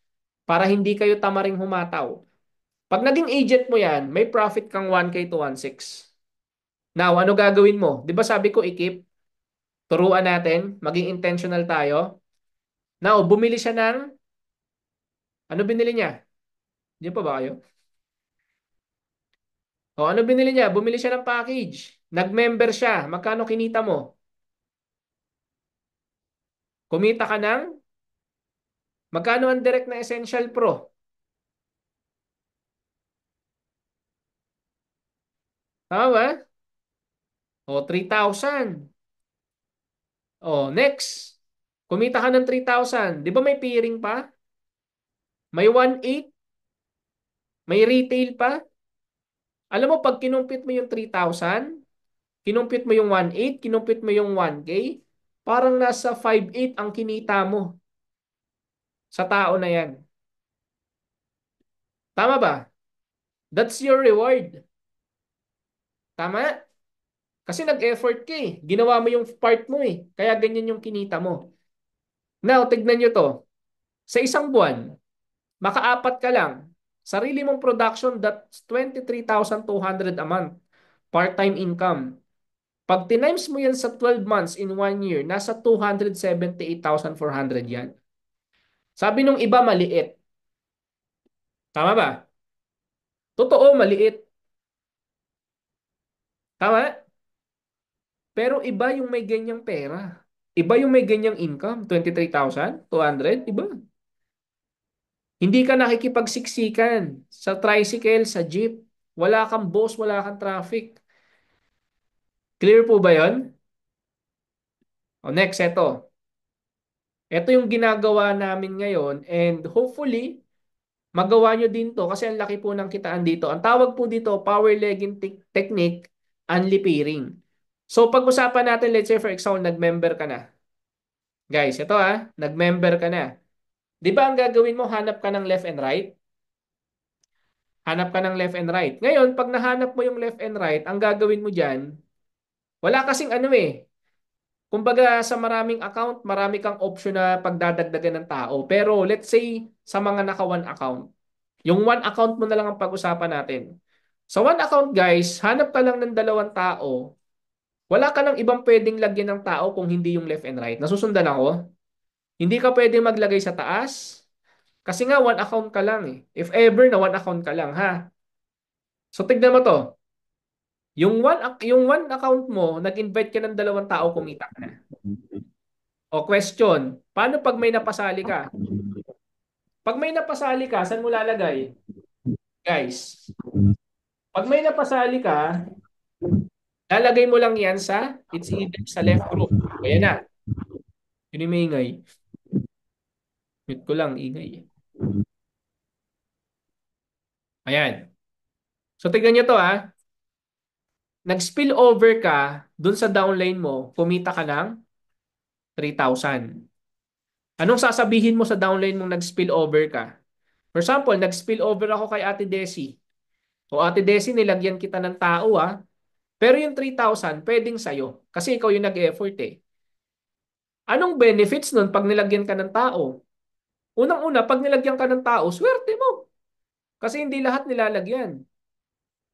A: Para hindi kayo tamaring humataw. Pag naging agent mo yan, may profit kang 1K to 1,600. Now, ano gagawin mo? Di ba sabi ko i-keep? Turuan natin, maging intentional tayo. Now, bumili siya ng, ano binili niya? Di pa ba kayo? Ano binili niya? Bumili siya ng package. Nag-member siya. Magkano kinita mo? Kumita ka ng, magkano ang direct na Essential Pro? Tama ba? 3,000. Next. Kumita ka ng 3,000. Di ba may peering pa? May 1,800? May retail pa? Alam mo, pag kinumpit mo yung 3,000, kinumpit mo yung 1.8, kinumpit mo yung 1K, parang nasa 5.8 ang kinita mo sa tao na yan. Tama ba? That's your reward. Tama? Kasi nag-effort ka eh. Ginawa mo yung part mo eh. Kaya ganyan yung kinita mo. Now, tignan nyo to. Sa isang buwan, makaapat ka lang. Sarili mong production, that's 23,200 a month. Part-time income. Pag tinimes mo yan sa 12 months in 1 year, nasa 278,400 yan. Sabi nung iba, maliit. Tama ba? Totoo, maliit. Tama? Pero iba yung may ganyang pera. Iba yung may ganyang income. 23,200. Iba. Hindi ka nakikipagsiksikan sa tricycle, sa jeep. Wala kang boss, wala kang traffic. Clear po ba yon? O next, eto. Ito yung ginagawa namin ngayon and hopefully, magawa nyo din to kasi ang laki po ng kitaan dito. Ang tawag po dito, power legging technique, unli pairing. So pag-usapan natin, let's say for example, nag-member ka na. Guys, ito nag-member ka na. Di ba ang gagawin mo, hanap ka ng left and right? Hanap ka ng left and right. Ngayon, pag nahanap mo yung left and right, ang gagawin mo dyan, wala kasing ano eh. Kumbaga sa maraming account, marami kang option na pagdadagdagan ng tao. Pero let's say sa mga naka one account, yung one account mo na lang ang pag-usapan natin. Sa one account guys, hanap ka lang ng dalawang tao. Wala ka ng ibang pwedeng lagyan ng tao kung hindi yung left and right. Nasusundan ako? Hindi ka pwedeng maglagay sa taas. Kasi nga one account ka lang eh. If ever na one account ka lang ha. So tignan mo to. Yung one account mo, nag-invite ka ng dalawang tao, kumita ka na. O question, paano pag may napasali ka? Pag may napasali ka, saan mo lalagay? Guys, pag may napasali ka, lalagay mo lang yan sa, it's either sa left group. Ayan na. Yun yung may ingay. Mute ko lang, ingay. Ayan. So, tignan nyo to Nag-spill over ka dun sa downline mo, kumita ka ng 3,000. Anong sasabihin mo sa downline mong nag-spill over ka? For example, nag-spill over ako kay Ate Desi. O Ate Desi, nilagyan kita ng tao pero yung 3,000, pwedeng sa'yo. Kasi ikaw yung nag-effort eh. Anong benefits nun pag nilagyan ka ng tao? Unang-una, pag nilagyan ka ng tao, swerte mo. Kasi hindi lahat nilalagyan.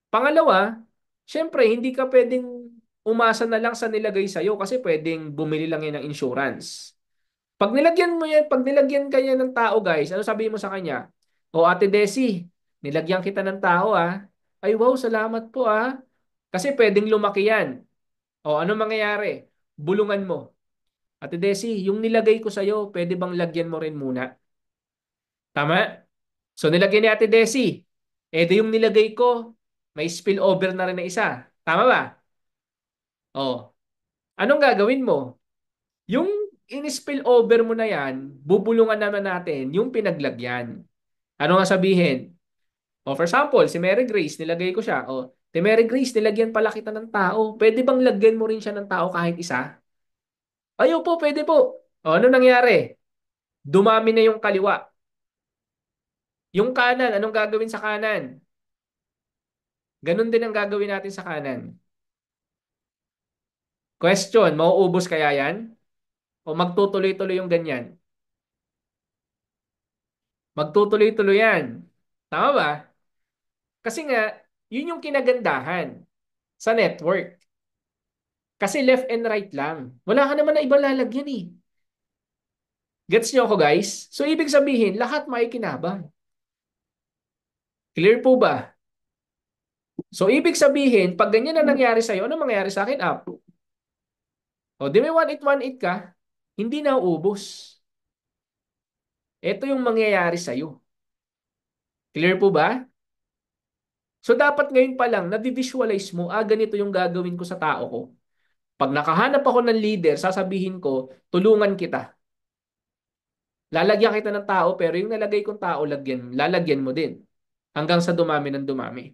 A: Pangalawa, syempre, hindi ka pwedeng umasa na lang sa nilagay sa'yo kasi pwedeng bumili lang yan ng insurance. Pag nilagyan ka niya ng tao, guys, ano sabihin mo sa kanya? O Ate Desi, nilagyan kita ng tao Ay wow, salamat po Kasi pwedeng lumaki yan. O ano mangyayari? Bulungan mo. Ate Desi, yung nilagay ko sa'yo, pwede bang lagyan mo rin muna? Tama? So nilagyan ni Ate Desi. Di yung nilagay ko, may spillover na rin na isa. Tama ba? O, anong gagawin mo? Yung in-spill over mo na yan, bubulungan naman natin yung pinaglagyan. Ano nga sabihin? O for example, si Mary Grace, nilagay ko siya. O, si Mary Grace, nilagyan pala kita ng tao. Pwede bang lagyan mo rin siya ng tao kahit isa? Ayaw po, pwede po. O, ano nangyari? Dumami na yung kaliwa. Yung kanan, anong gagawin sa kanan? Ganun din ang gagawin natin sa kanan. Question, mauubos kaya yan? O magtutuloy-tuloy yung ganyan? Magtutuloy-tuloy yan. Tama ba? Kasi nga, yun yung kinagandahan sa network. Kasi left and right lang. Wala ka naman na ibang lalagyan eh. Gets nyo ako guys? So ibig sabihin, lahat maikinabang. Clear po ba? So ibig sabihin, pag ganyan na nangyari sa'yo, ano mangyayari sa akin? Up. O di may 1,818 ka, hindi na uubos. Ito yung mangyayari sa'yo. Clear po ba? So dapat ngayon pa lang, na-visualize mo, ganito yung gagawin ko sa tao ko. Pag nakahanap ako ng leader, sasabihin ko, tulungan kita. Lalagyan kita ng tao, pero yung nalagay kong tao, lalagyan mo din. Hanggang sa dumami ng dumami.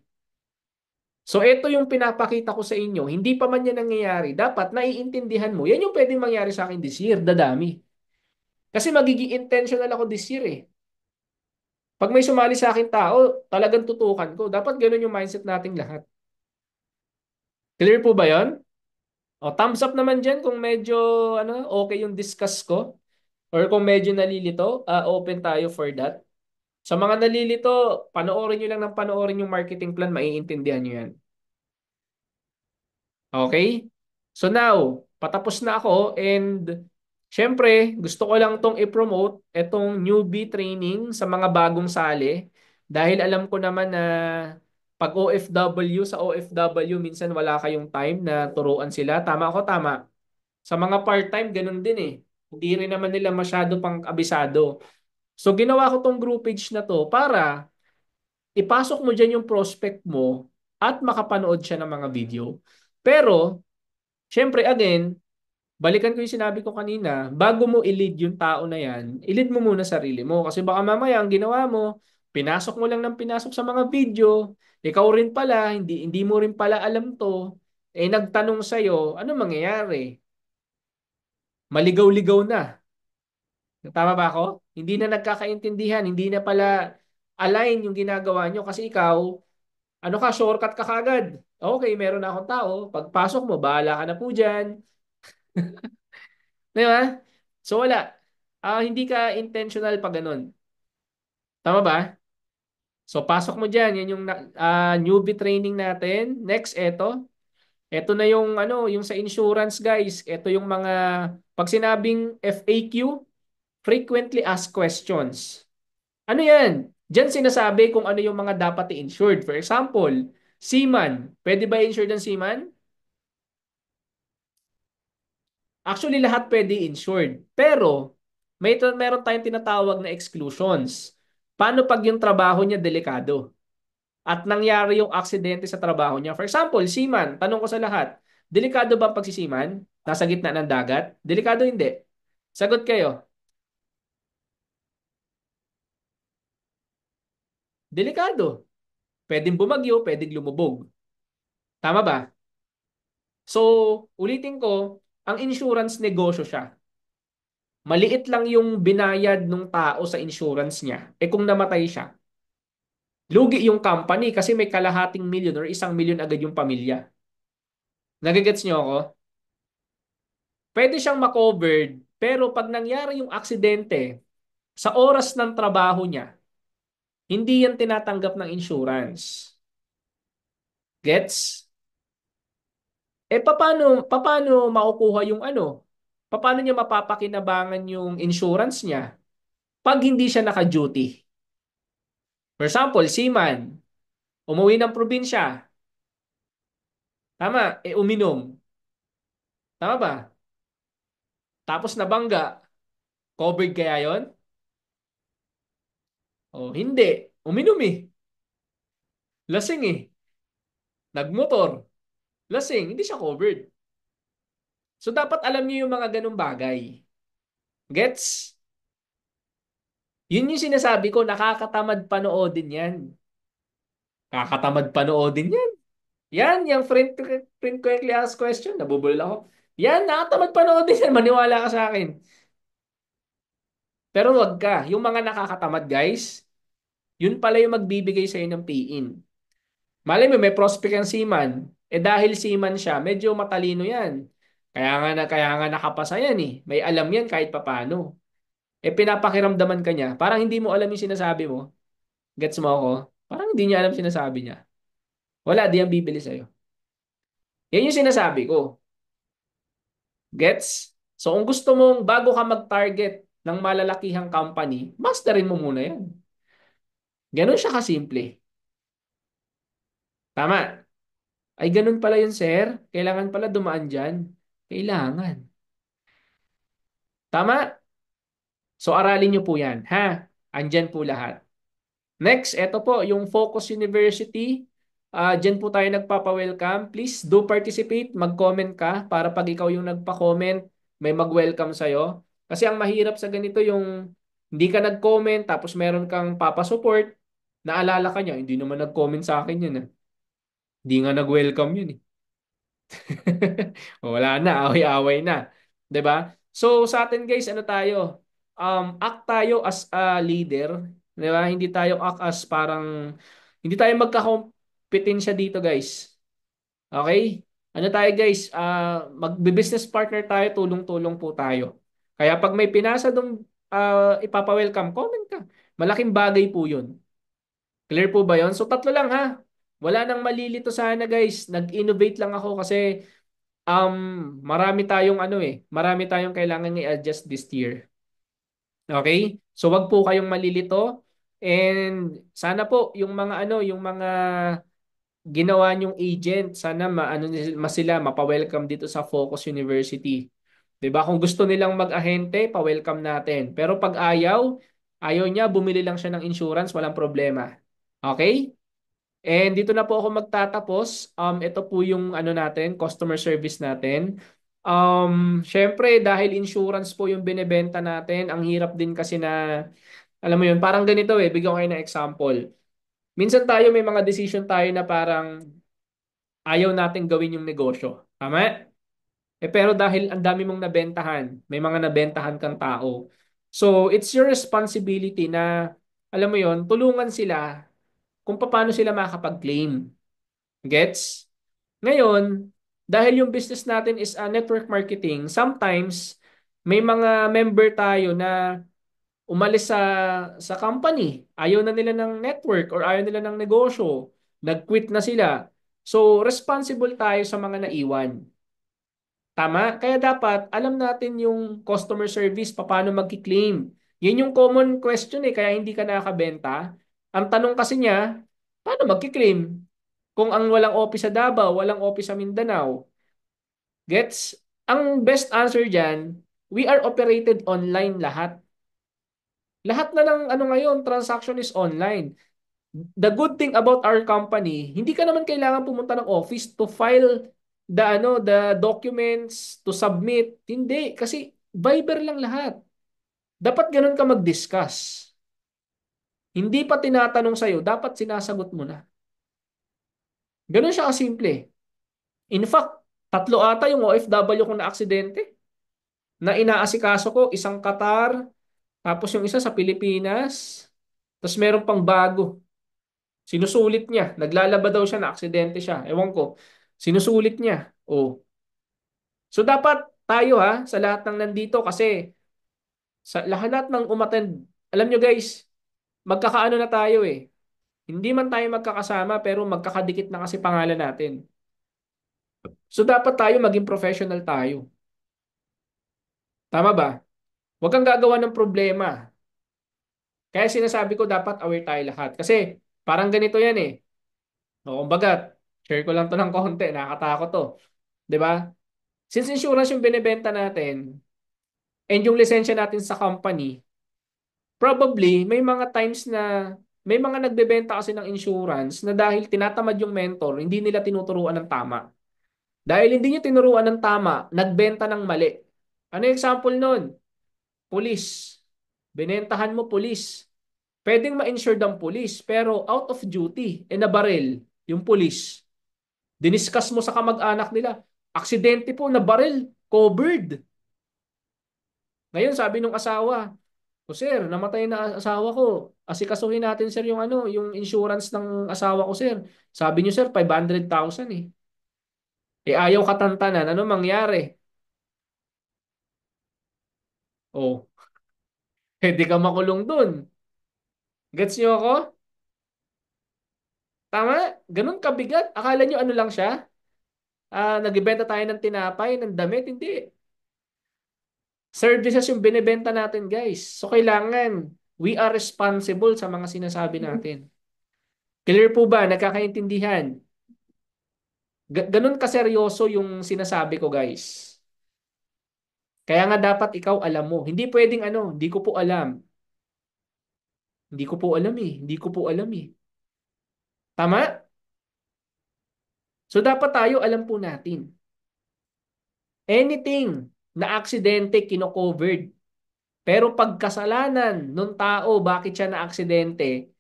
A: So ito yung pinapakita ko sa inyo, hindi pa man yan nangyayari, dapat naiintindihan mo. Yan yung pwedeng mangyari sa akin this year, dadami. Kasi magiging intentional ako this year eh. Pag may sumali sa akin tao, talagang tutukan ko. Dapat ganun yung mindset nating lahat. Clear po ba yon? O, thumbs up naman dyan kung medyo okay yung discuss ko. Or kung medyo nalilito, open tayo for that. Sa mga nalilito, panoorin nyo lang ng panoorin yung marketing plan, maiintindihan nyo yan. Okay? So now, patapos na ako and syempre, gusto ko lang tong i-promote itong newbie training sa mga bagong sali dahil alam ko naman na pag OFW sa OFW minsan wala kayong time na turuan sila. Tama ako, tama. Sa mga part-time, ganun din eh. Hindi rin naman nila masyado pang abisado. So ginawa ko tong groupage na to para ipasok mo dyan yung prospect mo at makapanood siya ng mga video. Pero, syempre again, balikan ko yung sinabi ko kanina, bago mo i-lead yung tao na yan, i-lead mo muna sarili mo. Kasi baka mamaya ang ginawa mo, pinasok mo lang ng pinasok sa mga video, ikaw rin pala, hindi mo rin pala alam to, eh nagtanong sa'yo, ano mangyayari? Maligaw-ligaw na. Tama ba ako? Hindi na nagkakaintindihan, hindi na pala align yung ginagawa nyo kasi ikaw, ano ka, shortcut ka kagad. Okay, meron na akong tao. Pagpasok mo, bahala ka na po dyan. Di ba? So wala. Hindi ka intentional pag ganun. Tama ba? So pasok mo dyan. Yan yung newbie training natin. Next, eto. Eto na yung yung sa insurance guys. Eto yung mga pag sinabing FAQ, frequently asked questions. Ano yan? Diyan sinasabi kung ano yung mga dapat i-insured. For example, seaman. Pwede ba i-insured ang seaman? Actually, lahat pwede insured. Pero, meron tayong tinatawag na exclusions. Paano pag yung trabaho niya delikado? At nangyari yung aksidente sa trabaho niya. For example, seaman, tanong ko sa lahat, delikado ba ang pagsisiman? Nasa gitna ng dagat? Delikado hindi. Sagot kayo. Delikado. Pwedeng bumagyo, pwedeng lumubog. Tama ba? So, ulitin ko, ang insurance negosyo siya. Maliit lang yung binayad ng tao sa insurance niya. Eh kung namatay siya, lugi yung company kasi may kalahating milyon or 1 milyon agad yung pamilya. Nagigets niyo ako? Pwede siyang makovered, pero pag nangyari yung aksidente, sa oras ng trabaho niya, hindi yan tinatanggap ng insurance. Gets? Paano makukuha yung Paano niya mapapakinabangan yung insurance niya pag hindi siya naka-duty? For example, seaman, umuwi ng probinsya, tama, uminom. Tama ba? Tapos nabangga. Covered kaya yon? O hindi. Uminom eh. Lasing eh. Nagmotor. Lasing. Hindi siya covered. So dapat alam niyo yung mga ganung bagay. Gets? Yun yung sinasabi ko, nakakatamad panoodin yan. Nakakatamad panoodin yan. Yan, yung friend correctly asked question. Nabubulol ako. Yan, nakakatamad panoodin yan. Maniwala ka sa akin. Pero wag ka. Yung mga nakakatamad guys, yun pala yung magbibigay sa'yo ng pay-in. Malay mo, may prospect ang seaman. Eh dahil seaman siya, medyo matalino yan. Kaya nga nakapasa yan eh. May alam yan kahit papano. Eh pinapakiramdaman ka niya. Parang hindi mo alam yung sinasabi mo. Gets mo ako? Parang hindi niya alam sinasabi niya. Wala, di yan bibili sa'yo. Yan yung sinasabi ko. Gets? So kung gusto mong bago ka mag-target ng malalakihang company, masterin mo muna yan. Ganun siya kasimple. Tama. Ay, ganun pala yun, sir. Kailangan pala dumaan dyan. Kailangan. Tama? So, aralin nyo po yan, ha? Andyan po lahat. Next, ito po, yung Focus University. Dyan po tayo nagpapa-welcome. Please do participate. Mag-comment ka para pag ikaw yung nagpa-comment, may mag-welcome sa'yo. Kasi ang mahirap sa ganito yung hindi ka nag-comment tapos meron kang papasupport. Naalala ka niya, hindi naman nag-comment sa akin yun. Di nga nag-welcome yun eh. Wala na, away-away na. 'Di ba? So sa atin guys, ano tayo? Act tayo as a leader, 'di ba? Hindi tayo act as parang hindi tayo magkakompetensya dito, guys. Okay? Ano tayo, guys? Magbe-business partner tayo, tulong-tulong po tayo. Kaya pag may pinasa dong ipapa-welcome, comment ka. Malaking bagay po 'yun. Clear po ba 'yon? So tatlo lang ha. Wala nang malilito sana, guys. Nag-innovate lang ako kasi marami tayong ano marami tayong kailangan i-adjust this year. Okay? So wag po kayong malilito and sana po yung mga yung mga ginawa niyong agent, sana sila mapa-welcome dito sa Focus University. 'Di ba? Kung gusto nilang mag-ahente, pa-welcome natin. Pero pag ayaw niya, bumili lang siya ng insurance, walang problema. Okay? And dito na po ako magtatapos. Ito po yung natin, customer service natin. Syempre, dahil insurance po yung binebenta natin, ang hirap din kasi na, alam mo yun, parang ganito bigyan ko kayo ng example. Minsan tayo may mga decision tayo na parang ayaw natin gawin yung negosyo. Tama? Pero dahil ang dami mong nabentahan, may mga nabentahan kang tao. So, it's your responsibility na, alam mo yon, tulungan sila kung paano sila makakapag-claim. Gets? Ngayon, dahil yung business natin is network marketing, sometimes may mga member tayo na umalis sa company. Ayaw na nila ng network or ayaw nila ng negosyo. Nag-quit na sila. So, responsible tayo sa mga naiwan. Tama? Kaya dapat alam natin yung customer service, paano magki-claim. Yan yung common question kaya hindi ka nakakabenta. Ang tanong kasi niya, paano magki-claim? Kung ang walang office sa Davao, walang office sa Mindanao. Gets? Ang best answer dyan, we are operated online lahat. Lahat na ng ngayon, transaction is online. The good thing about our company, hindi ka naman kailangan pumunta ng office to file the documents to submit. Hindi, kasi Viber lang lahat. Dapat ganun ka mag-discuss. Hindi pa tinatanong sa'yo, dapat sinasagot mo na. Ganun siya kasimple. In fact, tatlo ata yung OFW kong na aksidente na inaasikaso ko, isang Qatar, tapos yung isa sa Pilipinas, tapos meron pang bago. Sinusulit niya. Naglalaba daw siya, na aksidente siya. Ewan ko. Sinusulit niya. Oh. So dapat tayo sa lahat ng nandito kasi sa lahat ng umattend, alam nyo guys, magkakaano na tayo eh. Hindi man tayo magkakasama pero magkakadikit na kasi pangalan natin. So dapat tayo maging professional tayo. Tama ba? Huwag kang gagawa ng problema. Kaya sinasabi ko dapat aware tayo lahat. Kasi parang ganito yan eh. O, kumbaga, share ko lang to ng konti. Nakakatakot to. 'Di ba? Since insurance yung binebenta natin and yung lisensya natin sa company, probably may mga nagbebenta kasi ng insurance na dahil tinatamad yung mentor, hindi nila tinuturuan ng tama. Dahil hindi niyo tinuruan ng tama, nagbenta ng mali. Ano yung example nun? Police. Binentahan mo police. Pwedeng ma-insured ang police, pero out of duty, nabaril yung police. Diniscuss mo sa kamag-anak nila, aksidente po, nabaril, covered. Ngayon, sabi nung asawa, o sir, namatay na asawa ko. Asikasuhin natin sir yung yung insurance ng asawa ko sir. Sabi niyo sir, 500,000 eh. Ayaw katantanan, ano mangyari? Oh, pwede ka makulong dun. Gets niyo ako? Tama? Ganun kabigat. Akala niyo ano lang siya? Nagbebenta tayo ng tinapay, ng damit. Hindi. Services yung binebenta natin, guys. So, kailangan we are responsible sa mga sinasabi natin. Clear po ba? Nagkakaintindihan? Ganun kaseryoso yung sinasabi ko, guys. Kaya nga dapat ikaw alam mo. Hindi pwedeng hindi ko po alam. Hindi ko po alam eh. Hindi ko po alam eh. Tama? So dapat tayo alam po natin. Anything na aksidente kino-covered. Pero pagkasalanan nung tao bakit siya na aksidente,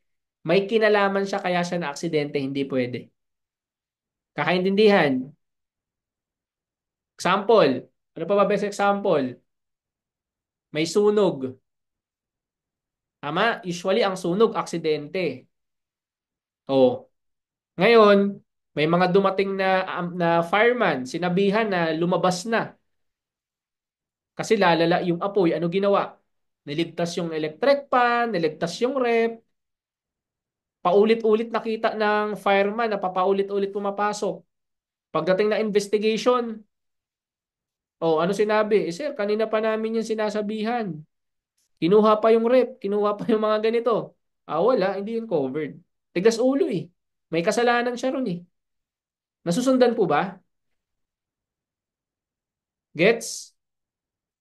A: may kinalaman siya kaya siya na aksidente, hindi pwede. Kakaintindihan. Example. Ano pa ba best example? May sunog. Tama? Usually, ang sunog, aksidente. O, ngayon, may mga dumating na fireman, sinabihan na lumabas na. Kasi lalala yung apoy. Ano ginawa? Niligtas yung electric pan, niligtas yung rep. Paulit-ulit nakita ng fireman na papaulit-ulit pumapasok. Pagdating na investigation, oh, ano sinabi? Eh, sir, kanina pa namin yung sinasabihan. Kinuha pa yung rep, kinuha pa yung mga ganito. Ah, wala, hindi yun covered. Tigas ulo eh. May kasalanan siya ron eh. Nasusundan po ba? Gets?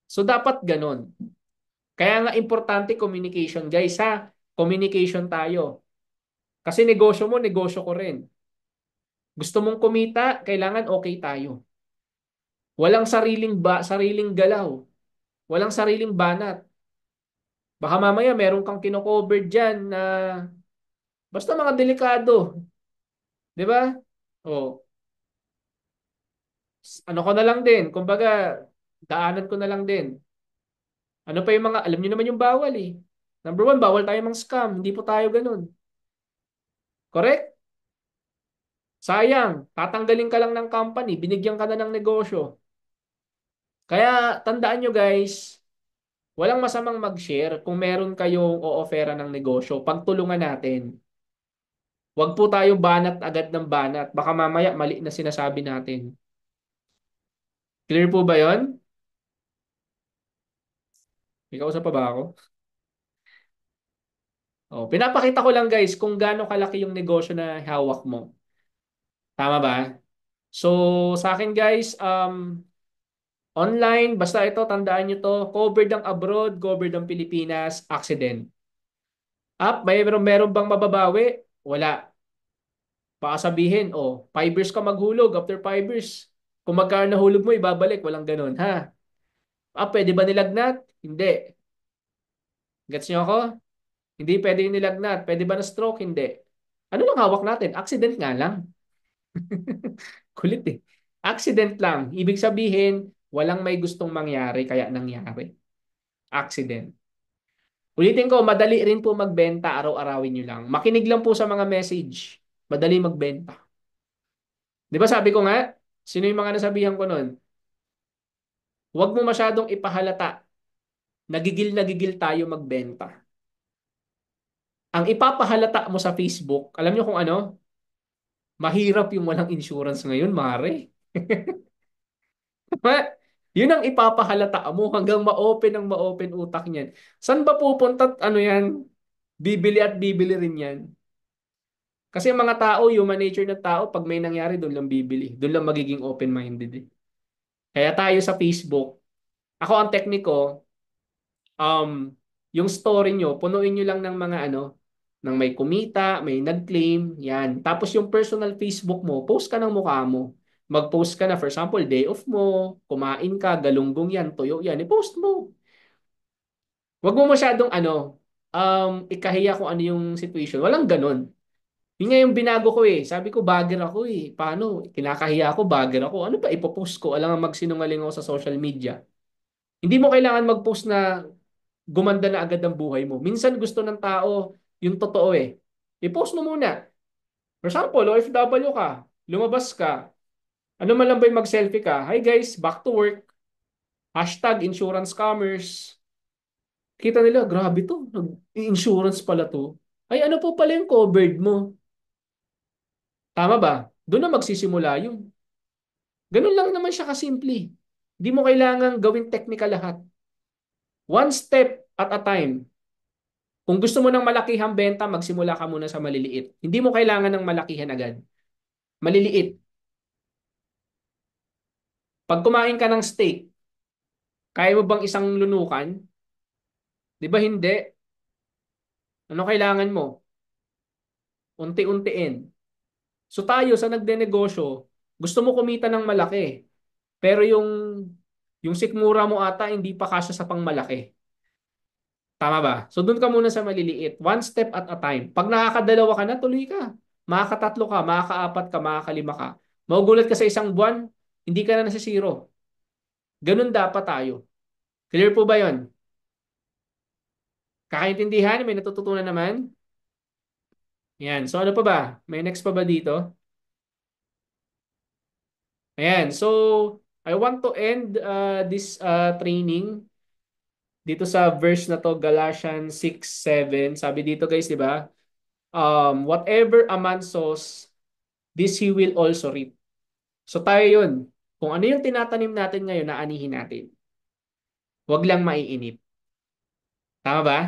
A: So dapat ganun. Kaya nga importante communication, guys ha. Communication tayo. Kasi negosyo mo, negosyo ko rin. Gusto mong kumita, kailangan okay tayo. Walang sariling galaw. Walang sariling banat. Baka mamaya meron kang kino-cover diyan na basta mga delikado, 'di ba? O, ano ko na lang din, kumbaga daanan ko na lang din. Ano pa yung mga, alam niyo naman yung bawal eh. Number one, bawal tayo mang scam. Hindi po tayo ganun. Correct? Sayang, tatanggalin ka lang ng company, binigyan ka na ng negosyo. Kaya tandaan nyo guys, walang masamang mag-share kung meron kayong o-offera ng negosyo. Pagtulungan natin. Huwag po tayo banat agad ng banat. Baka mamaya mali na sinasabi natin. Clear po ba yon? May kausap pa ba ako? Oh, pinapakita ko lang guys kung gaano kalaki yung negosyo na hawak mo. Tama ba? So, sa akin guys, online, basta ito, tandaan nyo to, covered ang abroad, covered ang Pilipinas, accident. Meron bang mababawi? Wala. Baka sabihin, oh, 5 years ka maghulog, after 5 years, kung magkano nahulog mo, ibabalik. Walang ganun, ha? Pwede ba nilagnat? Hindi. Gets nyo ako? Hindi pwede nilagnat. Pwede ba na stroke? Hindi. Ano lang hawak natin? Accident nga lang. Kulit eh. Accident lang. Ibig sabihin, walang may gustong mangyari, kaya nangyari. Accident. Ulitin ko, madali rin po magbenta, araw-arawin nyo lang. Makinig lang po sa mga message. Madali magbenta. Di ba sabi ko nga, sino yung mga nasabihan ko nun? Huwag mo masyadong ipahalata. Nagigil tayo magbenta. Ang ipapahalata mo sa Facebook, alam nyo kung ano? Mahirap yung walang insurance ngayon, mare. Yun ang ipapahalata mo hanggang ma-open ang ma-open utak niyan. Saan ba pupunta at ano yan? Bibili at bibili rin yan. Kasi ang mga tao, human nature ng tao, pag may nangyari, doon lang bibili. Doon lang magiging open-minded eh. Kaya tayo sa Facebook, ako ang tekniko, um, yung story nyo, punuin nyo lang ng mga ano, ng may kumita, may nag-claim, yan. Tapos yung personal Facebook mo, post ka ng mukha mo. Mag-post ka na, for example, day off mo, kumain ka, galunggong yan, tuyo yan, i-post mo. Huwag mo masyadong ano, ikahiya kung ano yung situation. Walang ganun. Yun nga yung binago ko eh. Sabi ko, bagger ako eh. Paano? Kinakahiya ako, bagger ako. Ano pa ipopost ko? Alam nga magsinungaling ako sa social media. Hindi mo kailangan mag-post na gumanda na agad ang buhay mo. Minsan gusto ng tao yung totoo eh. I-post mo muna. For example, OFW ka, lumabas ka, ano man lang ba yung mag-selfie ka? Hi guys, back to work. Hashtag insurance commerce. Kita nila, grabe to. Insurance pala to. Ay, ano po pala yung covered mo? Tama ba? Doon na magsisimula yun. Ganun lang naman siya kasimple. Hindi mo kailangan gawing technical lahat. One step at a time. Kung gusto mo ng malakihang benta, magsimula ka muna sa maliliit. Hindi mo kailangan ng malakihan agad. Maliliit. Pag kumain ka ng steak, kaya mo bang isang lunukan? Di ba hindi? Ano kailangan mo? Unti-untiin. So tayo sa nagdenegosyo, gusto mo kumita ng malaki. Pero yung sikmura mo ata hindi pa kasya sa pangmalaki. Tama ba? So doon ka muna sa maliliit. One step at a time. Pag nakakadalawa ka na, tuloy ka. Makakatatlo ka, makakaapat ka, makakalima ka. Magugulat ka sa isang buwan, hindi ka na nasa zero. Ganun dapat tayo. Clear po ba yon? Kakaintindihan? May natututunan naman? Yan. So ano pa ba? May next pa ba dito? Ayan. So I want to end this training dito sa verse na to, Galatians 6:7. Sabi dito guys, di ba? Whatever a man sows, this he will also reap. So tayo yun. Kung ano yung tinatanim natin ngayon, na anihin natin. Huwag lang maiinip. Tama ba?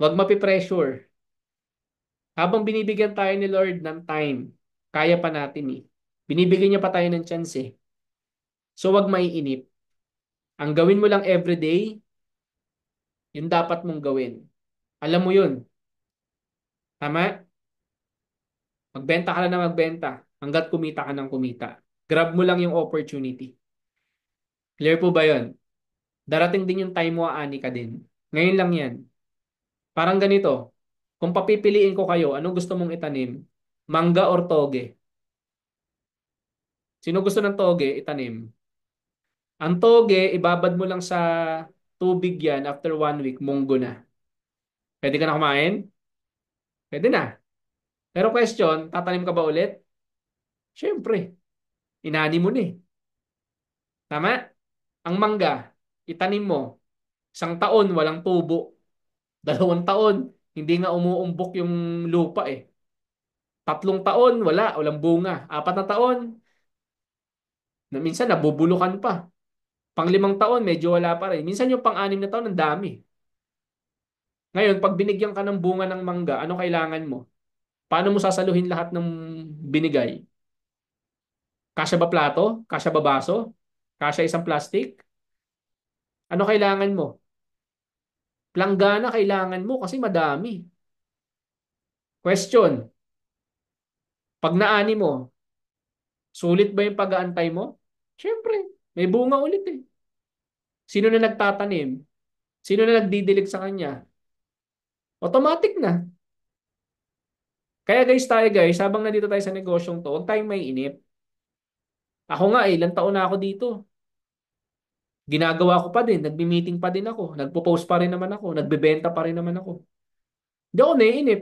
A: Huwag mapipressure. Habang binibigyan tayo ni Lord ng time, kaya pa natin eh. Binibigyan niya pa tayo ng chance eh. So huwag maiinip. Ang gawin mo lang everyday, yung dapat mong gawin. Alam mo yun. Tama? Magbenta ka lang na magbenta hanggat kumita ka ng kumita. Grab mo lang yung opportunity. Clear po ba yun? Darating din yung time mo aani ka din. Ngayon lang yan. Parang ganito. Kung papipiliin ko kayo, anong gusto mong itanim? Mangga or toge? Sino gusto ng toge? Itanim. Ang toge, ibabad mo lang sa tubig yan after 1 week, munggo na. Pwede ka na kumain? Pwede na. Pero question, tatanim ka ba ulit? Siyempre, inani mo na eh. Tama? Ang mangga, itanim mo. 1 taon, walang tubo. 2 taon, hindi nga umuumbok yung lupa eh. 3 taon, walang bunga. 4 na taon, na minsan nabubulukan pa. 5 taon, medyo wala pa rin. Minsan yung 6 na taon, ang dami. Ngayon, pag binigyan ka ng bunga ng mangga, ano kailangan mo? Paano mo sasaluhin lahat ng binigay? Kasya ba plato? Kasya ba baso? Kasya isang plastic? Ano kailangan mo? Planggana kailangan mo kasi madami. Question, pag naani mo, sulit ba yung pag-aantay mo? Siyempre, may bunga ulit eh. Sino na nagtatanim? Sino na nagdidilig sa kanya? Automatic na. Kaya guys tayo guys, habang nandito tayo sa negosyong to, huwag tayong may inip. Ako nga ilang taon na ako dito. Ginagawa ko pa din, nagbi-meeting pa din ako, nagpo-post pa rin naman ako, nagbebenta pa rin naman ako. Hindi ako naiinip.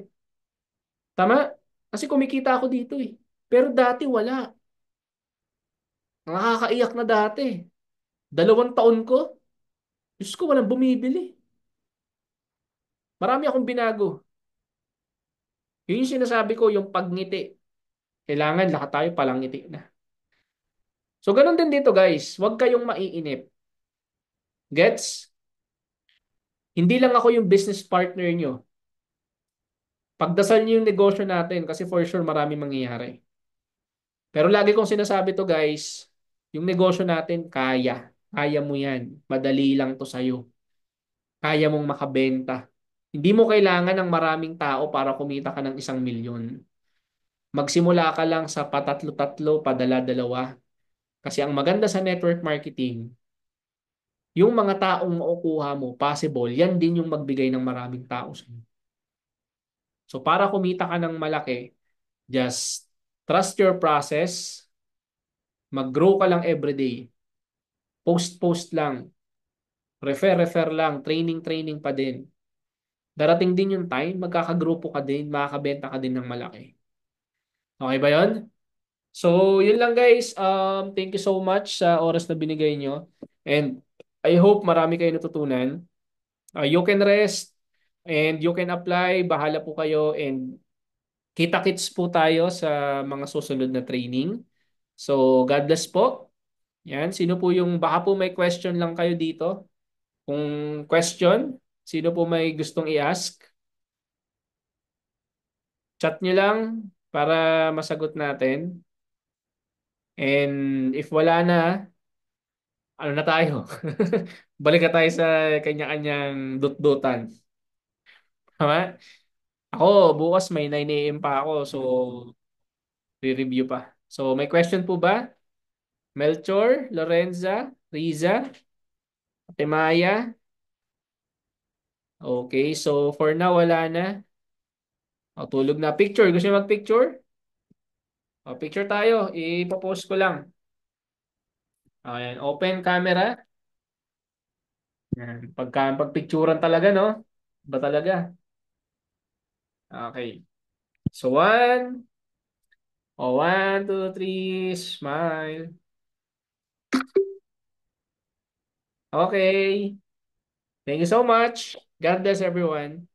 A: Tama? Kasi kumikita ako dito eh. Pero dati wala. Nakakaiyak na dati. 2 taon ko, Diyos ko, walang bumibili. Marami akong binago. Yun yung sinasabi ko, yung pagngiti. Kailangan lahat tayo palangiti na. So, ganun din dito guys. Huwag kayong maiinip. Gets? Hindi lang ako yung business partner nyo. Pagdasal niyo yung negosyo natin kasi for sure marami mangyayari. Pero lagi kong sinasabi to guys, yung negosyo natin kaya. Kaya mo yan. Madali lang to sa'yo. Kaya mong makabenta. Hindi mo kailangan ng maraming tao para kumita ka ng 1 milyon. Magsimula ka lang sa patatlo-tatlo, padala-dalawa. Kasi ang maganda sa network marketing, yung mga taong makukuha mo, possible, yan din yung magbigay ng maraming tao sa'yo. So para kumita ka ng malaki, just trust your process, mag-grow ka lang everyday, post-post lang, refer lang, training pa din. Darating din yung time, magkakagrupo ka din, makakabenta ka din ng malaki. Okay ba yon? So, yun lang guys. Thank you so much sa oras na binigay nyo. And I hope marami kayo natutunan. You can rest and you can apply. Bahala po kayo and kita-kits po tayo sa mga susunod na training. So, God bless po. Yan. Sino po yung, baka po may question lang kayo dito. Kung question, sino po may gustong i-ask? Chat nyo lang para masagot natin. And if wala na, ano na tayo? Balik na tayo sa kanya-kanyang dut-dutan. Tama? Ako, bukas may 9 a.m. pa ako. So, re-review pa. So, may question po ba? Melchor, Lorenza, Riza, Timaya. Okay, so for now, wala na. O, tulog na. Picture. Gusto niyo mag-picture? O, picture tayo. Ipopost ko lang. Ayan, open camera. Yan. Pagpicturan talaga, no? Ba talaga? Okay. So, one, two, three, smile. Okay. Thank you so much. God bless everyone.